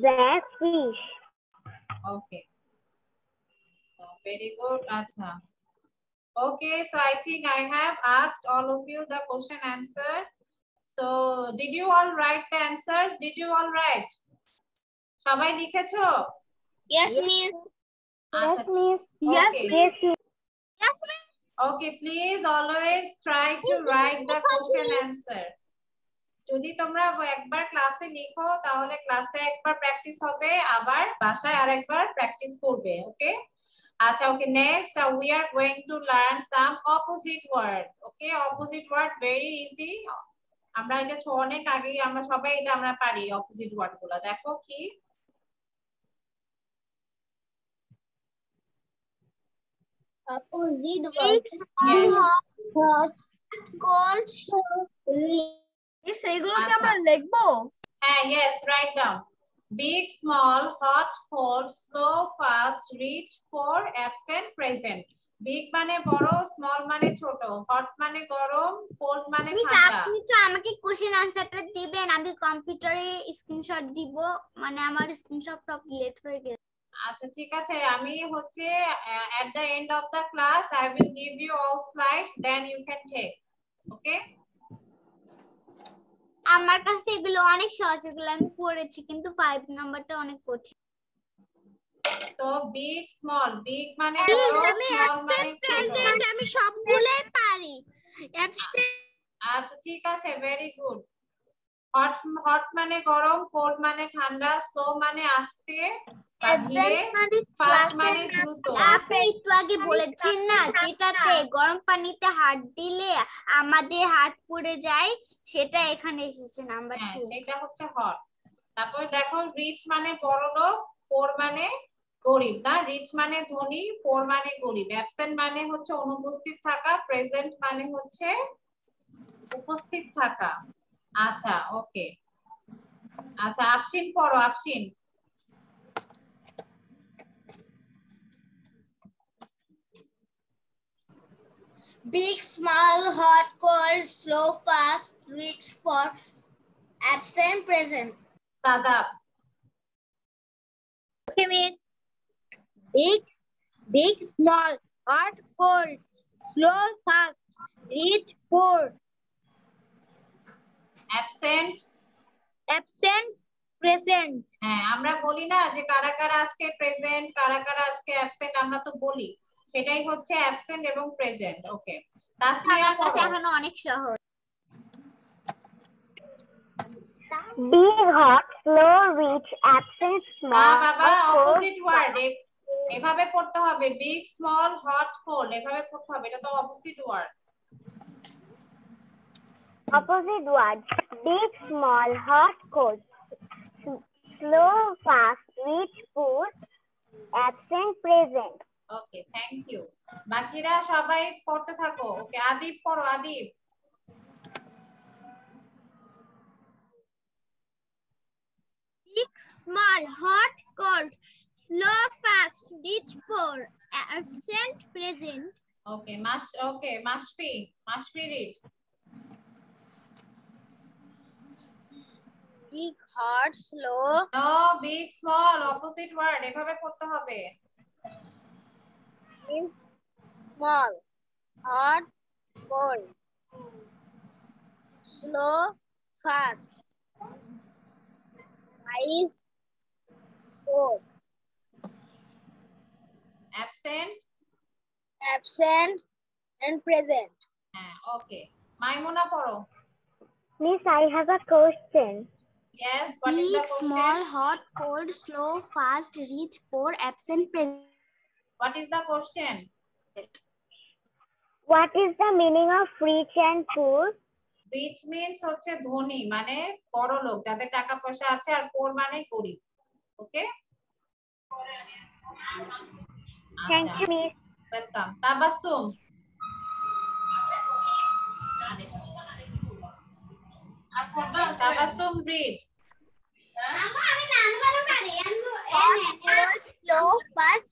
black fish. Okay. So very good. Acha. Okay, so I think I have asked all of you the question answer. So did you all write the answers? Did you all write? সবাই লিখেছো? Yes, miss. Yes, miss. Okay. Yes, miss. Yes, miss. Okay, please always try to write the question answer. যদি তোমরা একবার ক্লাসে লিখো তাহলে ক্লাসে একবার প্র্যাকটিস হবে, আবার বাসায় আরেকবার প্র্যাকটিস করবে। ওকে আচ্ছা, okay next we are going to learn some opposite word. Okay opposite word very easy. আমরা এটা অনেক আগেই আমরা সবাই এটা আমরা পারি opposite word গুলো। দেখো কি Opposite words. Hot, cold, সেইগুলো কি আচ্ছা। আমরা লিখবো? হ্যাঁ, yes, write down. Big, small, hot, cold, slow, fast, rich, poor, absent, present. Big মানে বড়, small মানে ছোট, hot মানে গরম, cold মানে মিস ঠান্ডা। আপনি তো আমাকে কোশ্চেন আনসারটা দিবেন, আমি কম্পিউটারে স্ক্রিনশট দিব, মানে আমার স্ক্রিনশটটা ডিলিট হয়ে গেছে। আচ্ছা ঠিক আছে, আমি হচ্ছে at the end of the class I will give you all slides, then you can check. Okay? আমার কাছে এগুলো অনেক সহজ, এগুলো আমি পড়েছি, কিন্তু 5 নাম্বারটা অনেক কঠিন। So big, small, big মানে বড়, small মানে ছোট। আমি সবগুলোই পারি। অ্যাবসেন্ট। আচ্ছা ঠিক আছে, very good. হট হট মানে গরম, কোল্ড মানে ঠান্ডা, স্লো মানে আস্তে বা ধীরে, ফাস্ট মানে দ্রুত। আপনি একটু আগে বলেছেন না, যেটাতে গরম পানিতে হাত দিলে আমাদের হাত পুড়ে যায়, সেটা এখানে এসেছে নাম্বার 2। সেটা হচ্ছে হট। তারপর দেখো রিচ মানে বড় লোক, পোর মানে গরিব না, রিচ মানে ধনী, পোর মানে গরিব। অ্যাবসেন্ট মানে হচ্ছে অনুপস্থিত থাকা, প্রেজেন্ট মানে হচ্ছে উপস্থিত থাকা। আচ্ছা ওকে, আচ্ছা আফসিন পড়ো, আফসিন। Big, small, hot, cold, slow, fast, rich, poor, absent, present. Shadab. Okay, miss. Big, small, hot, cold, slow, fast, rich, poor, absent, absent, present. হ্যাঁ আমরা বলি না যে কারা কারা আজকে প্রেজেন্ট, কারা কারা আজকে অ্যাবসেন্ট, আমরা তো বলি, সেটাই হচ্ছে অ্যাবসেন্ট এবং প্রেজেন্ট। ওকে তাসমিয়া আমার কাছে পড়ো। এখনো অনেক সহজ। Big, hot, slow, rich, absent, না small, বাবা, cold, অপোজিট ওয়ার্ড, এভাবে পড়তে হবে, বিগ, স্মল, হট, কোল্ড, এভাবে পড়তে হবে, এটা তো opposite word. opposite words. Big, small, hot, cold, slow, fast, rich, poor, absent, present. Okay thank you. বাকিরা সবাই পড়তে থাকো। ওকে আদিব পড়ো, Adib. Big, small, hot, cold, slow, fast, rich, poor, absent, present. Okay Mashfi, Mashfi read. Big, hot, slow, no, big, small, opposite word, এভাবে পড়তে হবে। small, hot, cold, slow, fast, ice, cold, absent, absent, and present. হ্যাঁ ওকে মাইমুনা পড়ো। Miss, I have a question. Yes, what is the Big, question? small, hot, cold, slow, fast, rich, poor, absent, present. What is the question? What is the meaning of rich and poor? Rich means হচ্ছে ধনী, মানে বড় লোক, যাদের টাকা পয়সা আছে, আর পোর মানে গরিব। ওকে Thank you, Miss. Welcome. Tabassum, Tabassum, read. Slow, fast,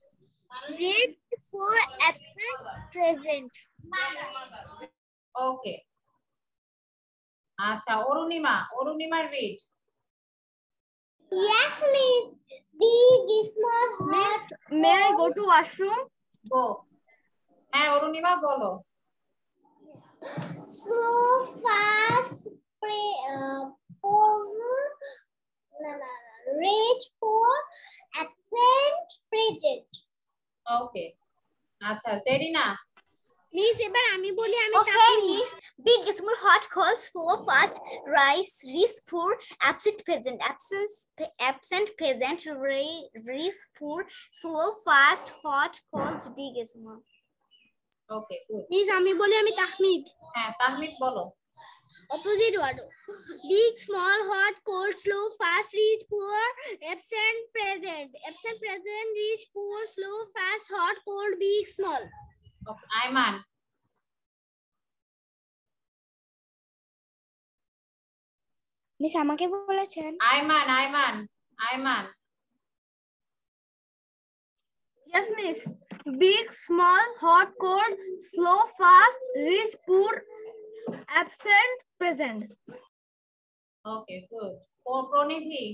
read for absent, present. Okay. Acha, Orunima, read. Yes, miss. Big, small, Miss, may I go to washroom? Go. হ্যাঁ অরুণিমা বলো। slow, fast, reach for absent, present. ওকে আচ্ছা Serena. Miss এবার আমি বলি আমি Tahmi. Big, small, hot, cold, slow, fast, rise, reach for absent, present, absent, present, reach for slow, fast, hot, cold, big, small. Okay good. Miss আমি বলি আমি তাহমিদ। হ্যাঁ তাহমিদ বলো। Opposite word. Big, small, hot, cold, slow, fast, reach, poor, absent, present. Absent, present, reach, poor, slow, fast, hot, cold, big, small. ওকে Ayman. Miss আমাকে বলেছেন। Ayman. Yes, miss. Big, small, hot, cold, slow, fast, rich, poor, absent, present. Okay good. Pronidhi.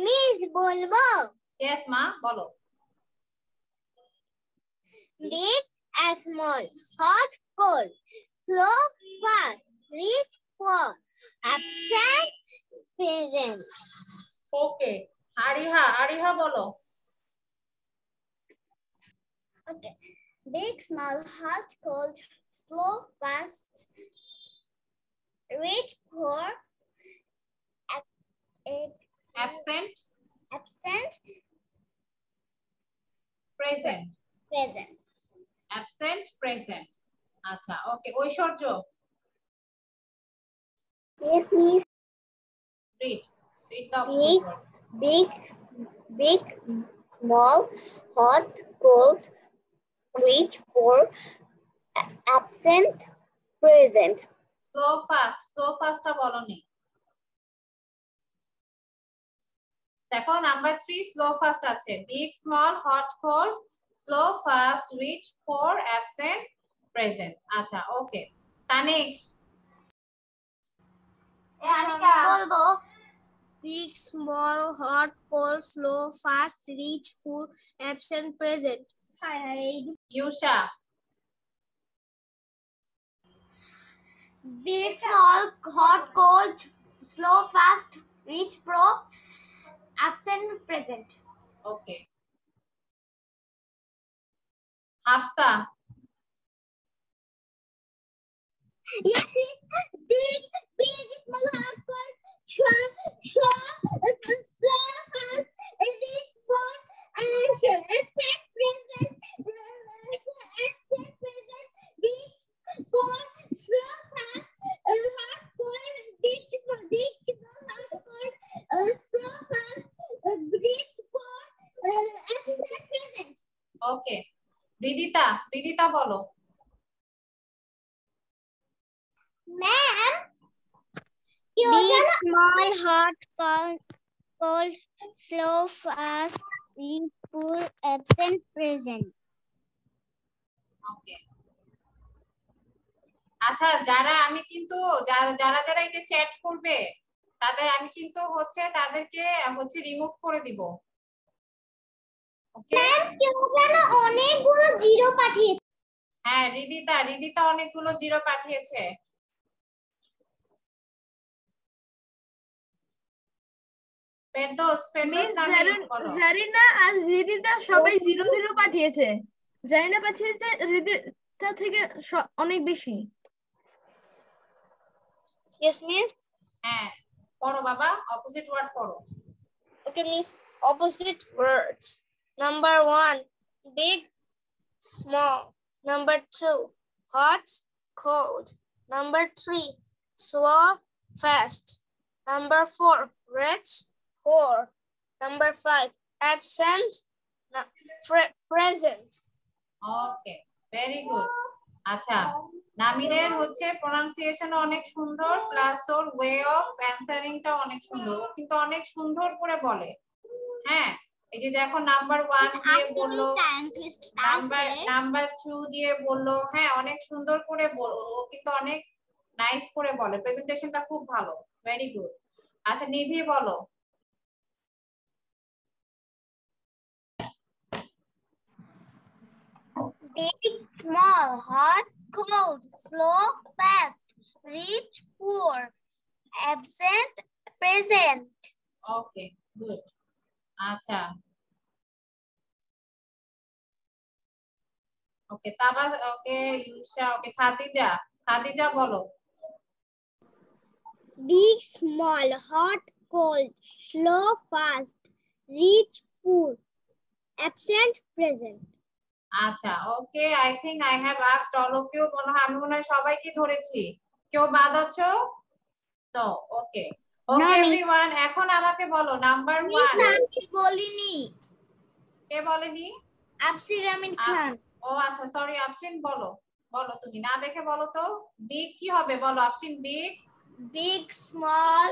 Miss বলবো। Yes মা বলো। Big and small, hot, cold, slow, fast, rich, poor, absent, present. ওকে আরিহা বলো। Okay. Big, small, hot, cold, slow, fast, rich, poor, absent, present. absent present আচ্ছা ওকে ঐশ্বর্য। Yes, miss. read the opposite words. Big, small, hot, cold, rich, poor, absent, present. slow fast বলনি। দেখো number 3 slow fast আছে। Big small hot cold slow fast rich poor absent present. আচ্ছা okay Tanish. বলবো big, small, hot, cold, slow, fast, rich, poor, absent, present. Yusha. Big, small, hot, cold, slow, fast, rich, poor, absent, present. ওকে Hafsa. Yes, big, small, hot, cold, slow, fast, rich, poor, absent, present, big, poor, slow, fast, hot, cold, big, small, hot, cold, slow, fast, rich, poor, absent, present. ওকে রিদিতা বলো। Ma'am, big, small, hot, cold, slow, fast, rich, poor, absent, present. ওকে আচ্ছা আমি কিন্তু যারা এই যে chat করবে তাদের আমি কিন্তু তাদেরকে রিমুভ করে দিব। ওকে ম্যাম কেউ যেন অনেকগুলো জিরো পাঠিয়েছে। হ্যাঁ রিদিতা অনেকগুলো জিরো পাঠিয়েছে। জারিনা আর রিদিতা সবাই 0 পাঠিয়েছে। জারিনা পাঠিয়েছে রিদিতা থেকে অনেক বেশি। Yes, miss. হ্যাঁ পড়ো বাবা অপোজিট ওয়ার্ড পড়ো। Okay, miss. Opposite words. Number 1, big, small. Number 2, hot, cold. Number 3, slow, fast. Number 4, rich, poor. Number 5, absent, present. ওকে ভেরি গুড। আচ্ছা, নামিরের হচ্ছে প্রনাউন্সিয়েশন অনেক সুন্দর, প্লাস ওর ওয়ে অফ অ্যানসারিংটা অনেক সুন্দর। ও কিন্তু অনেক সুন্দর করে বলে। হ্যাঁ, এই যে দেখো নাম্বার 1 দিয়ে বললো, নাম্বার 2 দিয়ে বললো। হ্যাঁ, অনেক সুন্দর করে বললো। ও কিন্তু অনেক নাইস করে বলে, প্রেজেন্টেশনটা খুব ভালো, ভেরি গুড। আচ্ছা, নিধি বলো। Big, small, hot, cold, slow, fast, rich, poor, absent, present. Okay, good. আচ্ছা, ওকে তাবা, ওকে ইউশা, ওকে খাদিজা বলো। Big, small, hot, cold, slow, fast, rich, poor, absent, present. আচ্ছা, okay, I think I have asked all of you. আমি মনে হয় সবাইকে ধরেছি, কেউ বাদ আছো তো? ওকে ওকে এভরিওয়ান, এখন আমাকে বলো নাম্বার 1। আমি বলিনি। কে বলেনি? আফসির আমিন খান। ও আচ্ছা, সরি আফসিন, বলো বলো, তুমি না দেখে বলো তো। বিগ কি হবে বলো Afsin? Big, big, small,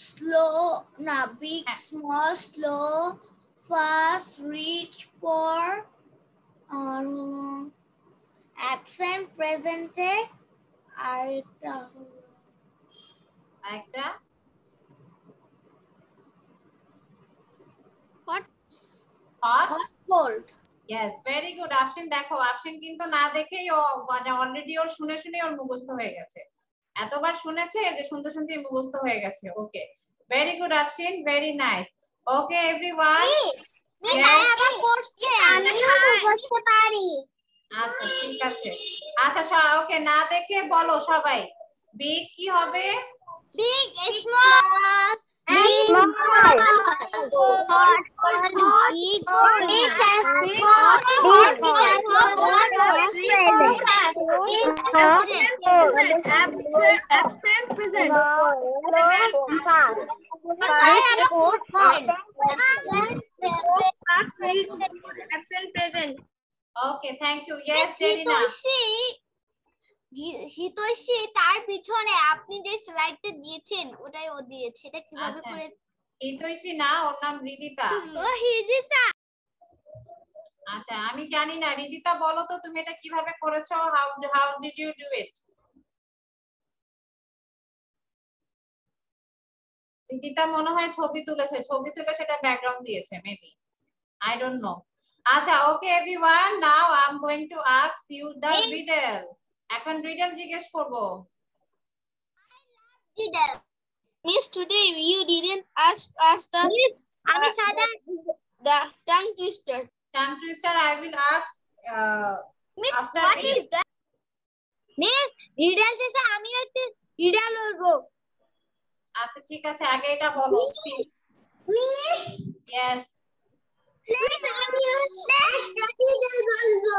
slow, না big, small, slow, fast, rich, poor, আর অ্যাবসেন্ট, প্রেজেন্টে, আর একটা hot, hot, cold. Yes, very good Afsin. দেখো আফসিন কিন্তু না দেখেই ও মানে অলরেডি ওর শুনে শুনে ওর মুখস্থ হয়ে গেছে। এতবার শুনেছে যে শুনতে শুনতে মুখস্থ হয়ে গেছে। Okay, very good Afsin, very nice. Okay everyone, আচ্ছা ঠিক আছে। আচ্ছা ওকে, না দেখে বলো সবাই, বিগ কি হবে? Big, small, okay, thank you. Yes Zarina. Hitoishi, তার পিছনে আপনি যে স্লাইডটা দিয়েছেন ওটাই ও দিয়েছে। এটা কিভাবে করে? হিতৈষী না, ওর নাম রিদিতা। ও হিদিতা। আচ্ছা, আমি জানি না, রিদিতা বলো তো তুমি এটা কিভাবে করেছো? How did you do it? Ridita মনে হয় ছবি তুলেছে, ছবি তুলে সেটা ব্যাকগ্রাউন্ড দিয়েছে মেবি, আই ডোন্ট নো। আচ্ছা, okay everyone, now I am going to ask you the riddle. এখন রিডল জিজ্ঞেস করব। Riddle. Miss, today you didn't ask us the tongue twister. Tongue twister I will ask Miss, after what it. is that? Miss, riddle শেষে আমিও একটা riddle বলবো। আচ্ছা ঠিক আছে, আগে এটা বলো। Miss, yes, miss আমিও একটা riddle বলবো।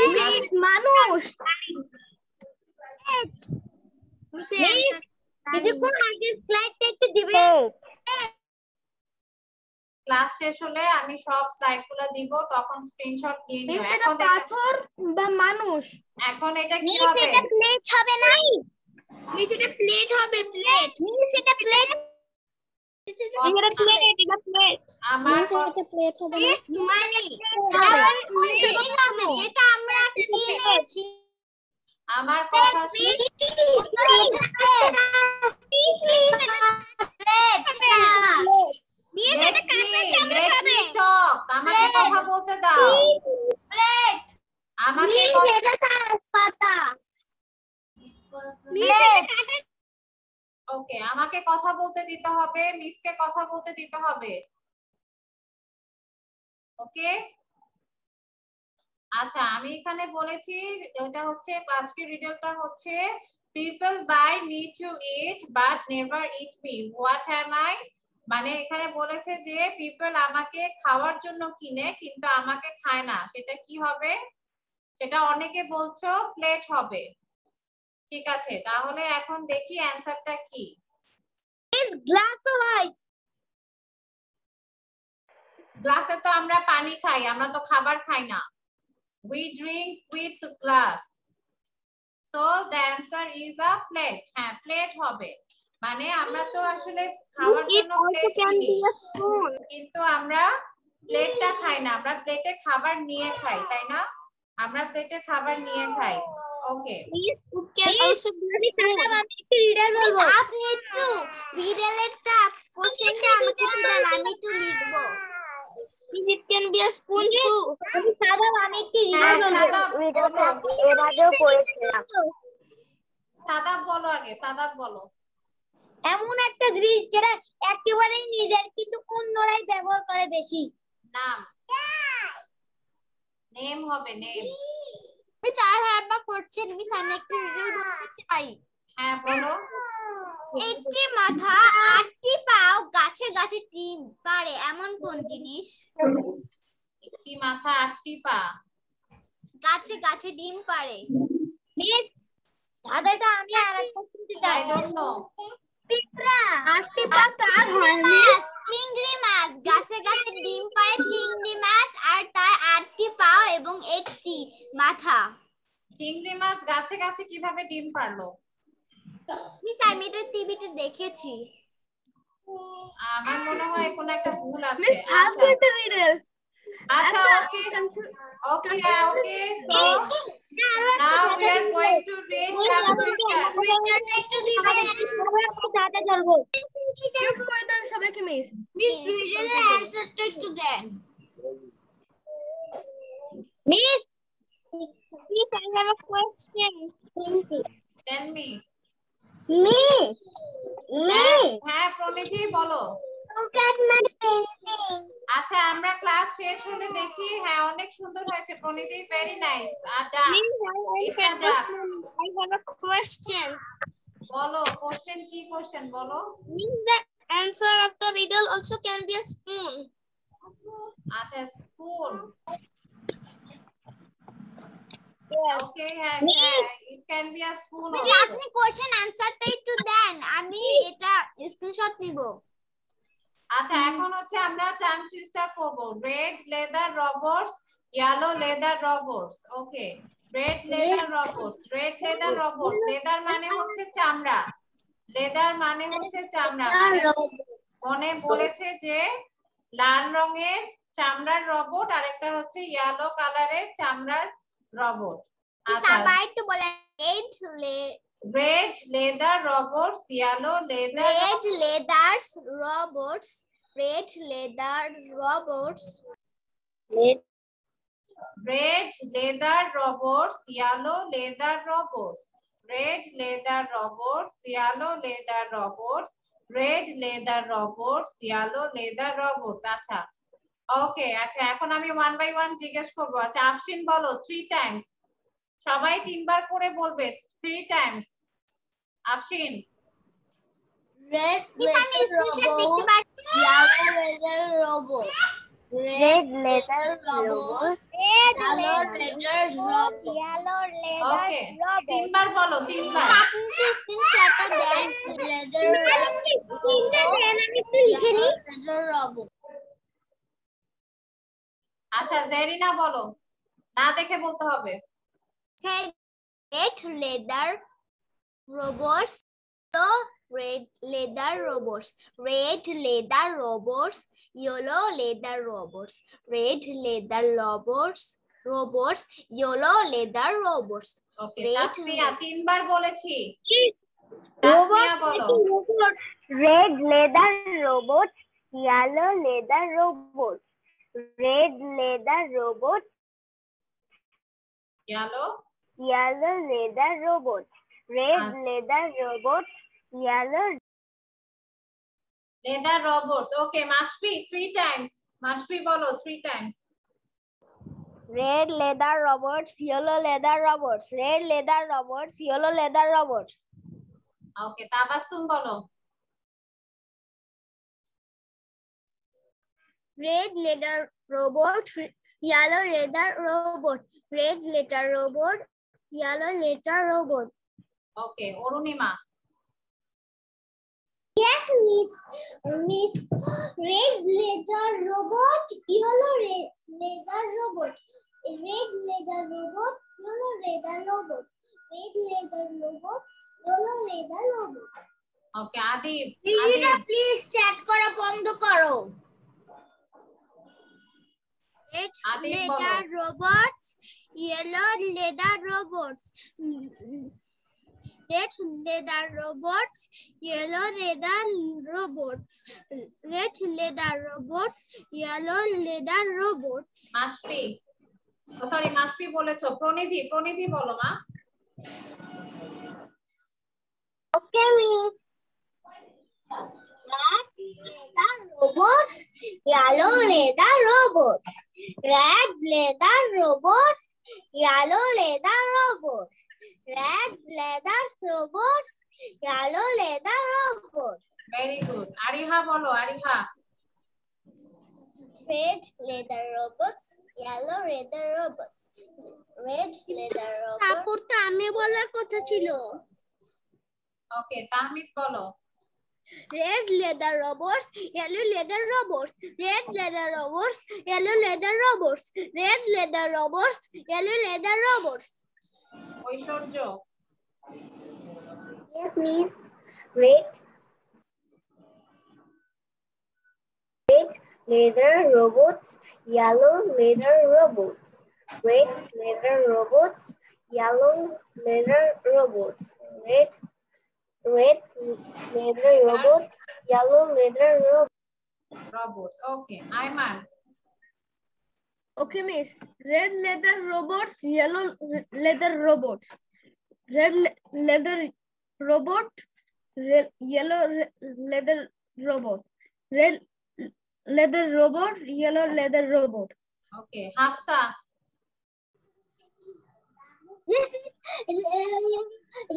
Miss, মানুষ। কিছুক্ষণ আগে স্লাইডটা একটু দিবে। ক্লাস শেষ হলে আমি সব স্লাইডগুলো দিব, তখন স্ক্রিনশট নিয়ে নিও। এখন পাথর বা মানুষ? এখন এটা কি হবে? এটা প্লেট হবে না? মিস, এটা প্লেট হবে, প্লেট। মিস, এটা প্লেট। এটা প্লেট, এটা প্লেট। আমার এটা প্লেট হবে না? মানে এটা আমরা কিনেছি। আমার কথা আমাকে কথা বলতে দাও। আমাকে ওকে, আমাকে কথা বলতে দিতে হবে, মিসকে কথা বলতে দিতে হবে। ওকে, আচ্ছা আমি এখানে বলেছি এটা হচ্ছে আজকের রিডলটা হচ্ছে people buy me to eat but never eat me, what am I? মানে এখানে বলেছে যে people আমাকে খাওয়ার জন্য কিনে কিন্তু আমাকে খায় না, সেটা কি হবে? সেটা অনেকে বলছো প্লেট হবে। ঠিক আছে, তাহলে এখন দেখি অ্যানসারটা কি। গ্লাস হয়। গ্লাসে তো আমরা পানি খাই, আমরা তো খাবার খাই না। We drink with glass. So the answer is a plate. হ্যাঁ, প্লেট হবে। মানে আমরা তো আসলে খাওয়ার জন্য প্লেট কিনি, কিন্তু আমরা প্লেটটা খাই না, আমরা প্লেটে খাবার নিয়ে খাই, তাই না? আমরা প্লেটে খাবার নিয়ে খাই। ওকে, আপনি একটু রিডেলেরটা কোশ্চেনটা আমাকে দিবেন, আমি একটু লিখবো। It can be a spoon too. Shadab বলো আগে, সাদাব বলো। এমন একটা জিনিস যেটা একেবারেই নিজের কিন্তু অন্যরাই ব্যবহার করে বেশি। নাম, নেম হবে, নেম। আমি চাই একবার কোশ্চেন মিস, আমি একটু রিডেল বলতে চাই। হ্যাঁ বলো। একটি মাথা, 8টি পাও, গাছে গাছে ডিম পারে, এমন কোন জিনিস? একটি মাথা, 8টি পা, গাছে গাছে ডিম পারে। মিস দাদাটা আমি আরেকটা শুনতে চাই। I don't know. পিঁপড়া 8টি পা কার হয় মাছ, চিংড়ি মাছ, গাছে গাছে ডিম পারে চিংড়ি মাছ, আর তার 8টি পাও এবং একটি মাথা। চিংড়ি মাছ গাছে গাছে কিভাবে ডিম পারলো? মিস আমি এটা টিভিতে দেখেছি। আমার মনে হয় কোনো একটা ভুল আছে। মিস আচ্ছা একটা রিডেল। আচ্ছা, ওকে okay okay, so now we are going to read দাদা চলবো সবাইকে মিস রিডেলের অ্যানসারটা একটু দেন। Miss Miss, I have a question. Tell me. Miss, হ্যাঁ প্রণিধি বলো। look at my painting. আচ্ছা আমরা ক্লাস শেষ হলে দেখি। হ্যাঁ অনেক সুন্দর হয়েছে প্রণিধি, ভেরি নাইস। আডা I have a question. বলো, কোশ্চেন কি কোশ্চেন বলো? Miss, the answer of the riddle also can be a spoon. আচ্ছা স্পুন। Yes. Okay, হ্যাঁ it can be a spoon miss also. আপনি কোশ্চেন অ্যানসারটা একটু দেন, আমি এটা স্ক্রিনশট নিব। আচ্ছা এখন হচ্ছে আমরা টাং টুইস্টার করব। Red leather robbers, yellow leather robbers. Okay, red leather robbers, red leather robbers. Leather মানে হচ্ছে চামড়া, লেদার মানে হচ্ছে চামড়া। মনে বলেছে যে লাল রঙের চামড়ার রবট, আরেকটা হচ্ছে ইয়েলো কালারের চামড়ার রবট। আচ্ছা আবার একটু বলেন। Red leather robbers, yellow leather, red leather robbers, red leather robbers, red leather robots, yellow leather robots, red leather robots, yellow leather robots, red leather robots, yellow leather robots. আচ্ছা ওকে, এখন আমি 1 by 1 জিজ্ঞেস করব। আচ্ছা আফশিন বলো 3 টাইমস, সবাই 3 বার করে বলবে 3 times. Afshin red leather robbers, yellow leather robbers, Red leather robot. yellow leather robot, yellow leather okay robot। 3 বার বলো, 3 বার। আপনি কি স্ক্রিনশটটা দেন? Leather Robert. আচ্ছা জেরিনা বলো, না দেখে বলতে হবে। রেড লেদার রবার্স, তো red leather robots, red leather robots, yellow leather robots, red leather robots, yellow leather robots। ওকে Red তাসমিয়া 3 বার বলেছি। Robot, তাসমিয়া বলো। red leather robot, yellow leather robot, red leather robot, yellow leather robot, red leather robot, yellow leather robots। ওকে মাসফি 3 Times, মাসফি বলো 3 Times. red leather robots, yellow leather robots, red leather robots, yellow leather robots। ওকে তাবাসসুম বলো। red leather robot, yellow leather robot, red leather robot, yellow leather robot। Okay Arunima. Yes, miss. Red leather robot, yellow leather robot, red leather robot, yellow leather robot. Red leather robot, yellow leather robot. Okay, Adib. Rijita, please chat kora bondo karo. Red leather robots, yellow leather robots. Red leather robots, yellow leather robots. Red leather robots, yellow leather robots. Mashfi. Oh, sorry, Mashfi bolecho. Pronidhi bolo ma. Okay, miss. Red leather robots, yellow leather robots. Red leather robots, yellow leather robots. Red leather robots, yellow leather robots. Very good. Ariha bolo, Ariha. Red leather robots, yellow leather robots. Red leather robots. তারপরটা আমি বলার কথা ছিল। Okay, Tahmid bolo. Red leather robots, yellow leather robots. Red leather robots, yellow leather robots. Red leather robots, yellow leather robots. Oishorjo. Yes, miss. Red leather robots, yellow leather robots. Red leather robots, yellow leather robots. Red leather robots, yellow leather Robots. Okay, Ayman. Okay, miss. Red leather robots, yellow leather robots. Red leather robot, yellow leather robot. Red leather robot, yellow leather robot. Okay, Hafsa. Yes, miss.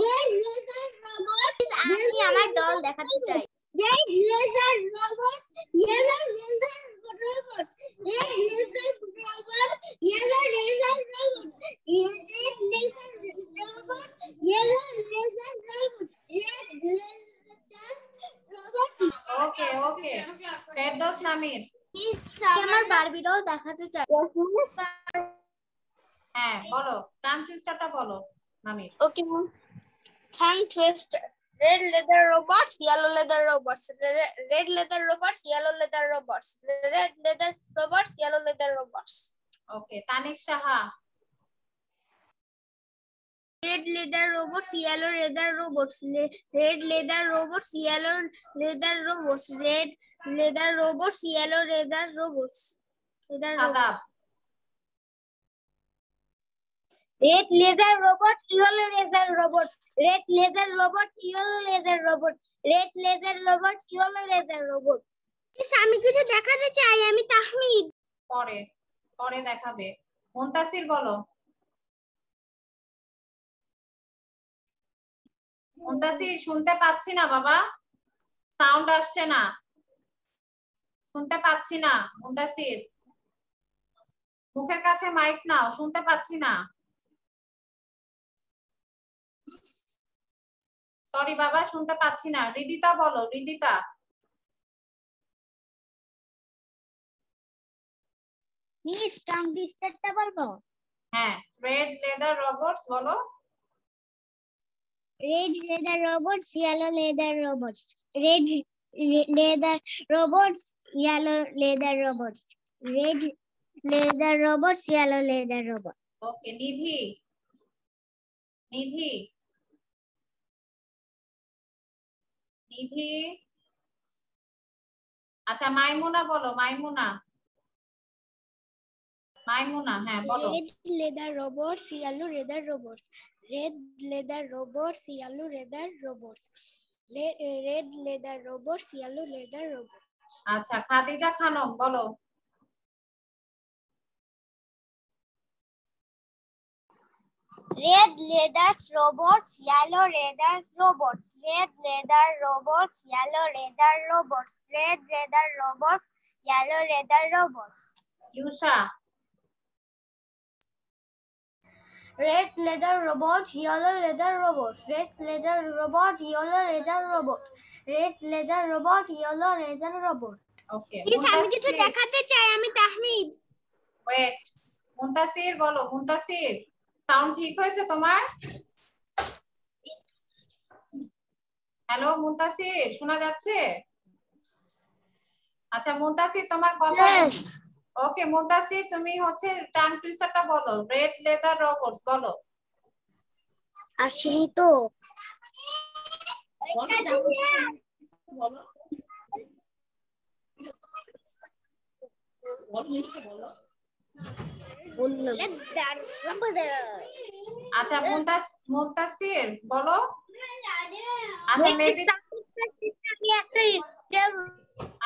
Red leather robot. আমি আমার doll দেখাতে চাই। Red leather robot, yellow leather robot. Red leather robot, yellow leather robot. Red leather robot, yellow leather robot. Red leather robot. Okay, okay. Ferdos Namir. Miss, আমার Barbie doll দেখাতে চাই। হ্যাঁ, বলো। Tongue twister-টা বলো, Namir. Okay, miss. Tongue twister. Red leather robots, yellow leather robots. Red leather robots, yellow leather robots. Red leather robots, yellow leather robots. Okay, Tanik Shaha. Red leather robots, yellow leather robots. Red leather robots, yellow leather robots. Red leather robots, yellow leather robots. Sadaf. Red leather robot, yellow leather robot. Red leather robot, yellow leather robot. Red leather robot, yellow leather robot. আমি কিছু দেখাতে চাই, আমি তাহমিদ। পরে দেখাবে। মুনতাসির বলো। মুনতাসির, শুনতে পাচ্ছি না বাবা, সাউন্ড আসছে না, শুনতে পাচ্ছি না। মুনতাসির, মুখের কাছে মাইক নাও, শুনতে পাচ্ছি না। সরি বাবা, শুনতে পাচ্ছি না। রিদিতা বলো, রিদিতা। মিস, টাং টুইস্টারটা বলবো? হ্যাঁ, রেড লেদার রোবটস বলো। Red leather robots, yellow leather robots. Red leather robots, yellow leather robots. Red leather robots, yellow leather robots. ওকে, নিধি। নিধি, নিধি। আচ্ছা, মাইমুনা বলো, মাইমুনা। মাইমুনা, হ্যাঁ বলো। Red leather robots, yellow leather robots. Red leather robots, yellow leather robots. Red leather robots, yellow leather robots. আচ্ছা, খাদিজা খানম বলো। Red leather robots, yellow leather robots. Red leather robots, yellow leather robots. Red leather robots, yellow leather robots. Yusha. Red leather robot, yellow leather robot. Red leather robot, yellow leather robot. Red leather robot, yellow leather robot. ওকে, আমি কিছু দেখাতে চাই, আমি Tahmid. Wait, Muntasir বলো, Muntasir sound ঠিক হয়েছে তোমার? Hello Muntasir, শোনা যাচ্ছে? আচ্ছা মুনতাসির তোমার কথা। ওকে মুনতাসির, তুমি হচ্ছে টাং টুইস্টারটা বলো, রেড লেদার রোবটস বলো। আসেনি তো। আচ্ছা মুনতাসির বলো।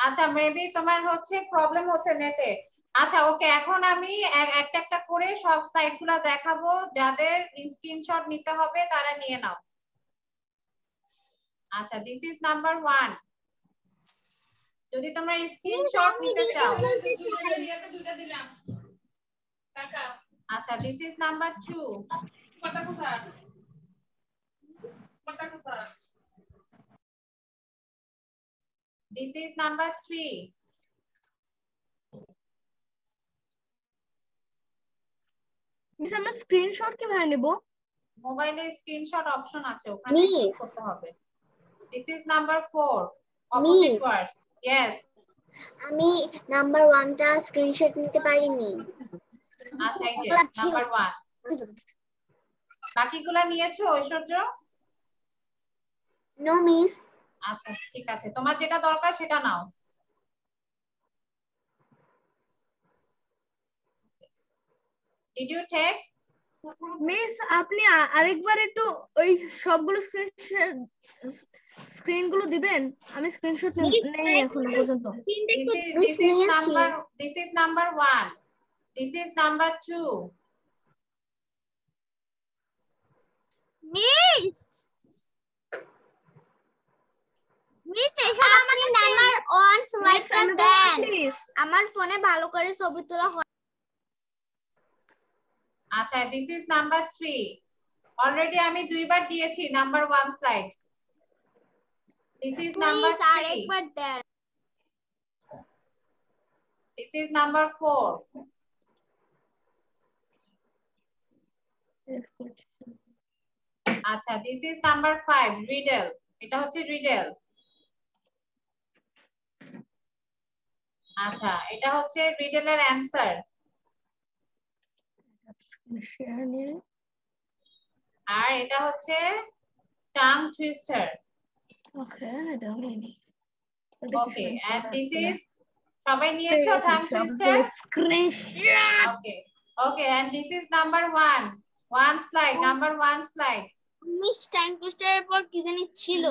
আচ্ছা মেবি তোমার হচ্ছে প্রবলেম হচ্ছে নেটে। আচ্ছা ওকে, এখন আমি একটা একটা করে সব সাইটগুলো দেখাবো, যাদের স্ক্রিনশট নিতে হবে তারা নিয়ে নাও। আচ্ছা দিস ইজ নাম্বার 1। যদি তোমরা স্ক্রিনশট নিতে চাও। আচ্ছা this is number 2। This is number 3. Miss আমরা স্ক্রিনশট কিভাবে নেব? মোবাইলে স্ক্রিনশট অপশন আছে, ওখানে ক্লিক করতে হবে। This is number 4. Opposite words. Yes. আমি নাম্বার 1টা স্ক্রিনশট নিতে পারিনি। আচ্ছা এই যে নাম্বার 1। বাকিগুলা নিয়েছো ঐশ্বর্য? No miss. আচ্ছা ঠিক আছে, তোমার যেটা দরকার সেটা নাও। Did you take? মিস আপনি আরেকবার একটু ওই সবগুলো স্ক্রিনগুলো দিবেন? আমি স্ক্রিনশট নেই এখনো পর্যন্ত। This is number 1. This is number 2. Miss এসব আপনি নাম্বার 1 স্লাইডটা দেন। আমার ফোনে ভালো করে ছবি তোলা হয়। আচ্ছা দিস ইজ নাম্বার 3। অলরেডি আমি দুইবার দিয়েছি number 1 slide. This is number 3। আরেকবার দেন। This is number 4। আচ্ছা দিস ইজ নাম্বার 5, রিডল। এটা হচ্ছে রিডল। আচ্ছা এটা হচ্ছে রিডলের অ্যানসার। আর এটা হচ্ছে টাং টুইস্টার। ওকে এটা হয়নি। ওকে এন্ড দিস ইজ, সবাই নিয়েছো tongue twister? Okay okay and this is number 1 slide, number 1 slide. Miss tongue টুইস্টারের পর কি জানি ছিল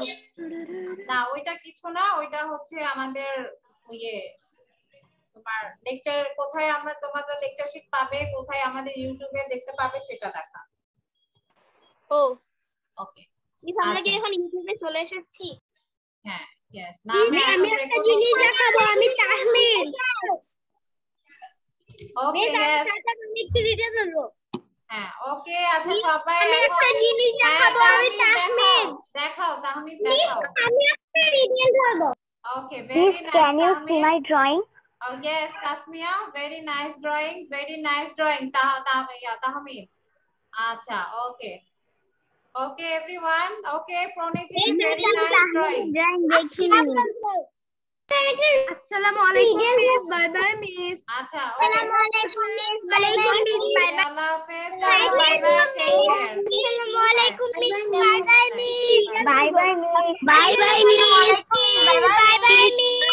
না, ওইটা কিছু না, ওইটা হচ্ছে আমাদের ইয়ে তোমার লেকচার, কোথায় আমরা তোমাদের লেকচার শিট পাবে, কোথায় আমাদের ইউটিউবে দেখতে পাবে সেটা লেখা। ও ওকে মিস আমরা কি এখন ইউটিউবে চলে এসেছি? হ্যাঁ यस। না আমি একটা জিনিস দেখাবো, আমি তাহমিদ। ওকে यस আমি একটু রিডে বলবো। হ্যাঁ ওকে আচ্ছা সবাই আমি একটা জিনিস দেখাবো, আমি তাহমিদ। দেখাও তাহমিদ, দেখাও। আমি একটা রিডে বলবো। Okay, very nice. Can you see my drawing? Oh yes, Tasmia, very nice drawing, very nice drawing. Tahmid. Acha, okay. Okay, everyone. Okay, Praniti, very nice drawing. আসসালামু আলাইকুম, bye bye miss. Acha, okay. Assalamualaikum miss. Walaikum miss. Bye bye. Allah Hafiz. Bye bye. Take care. Assalamualaikum miss. Bye bye miss. Bye bye miss. Bye bye miss. Bye bye miss.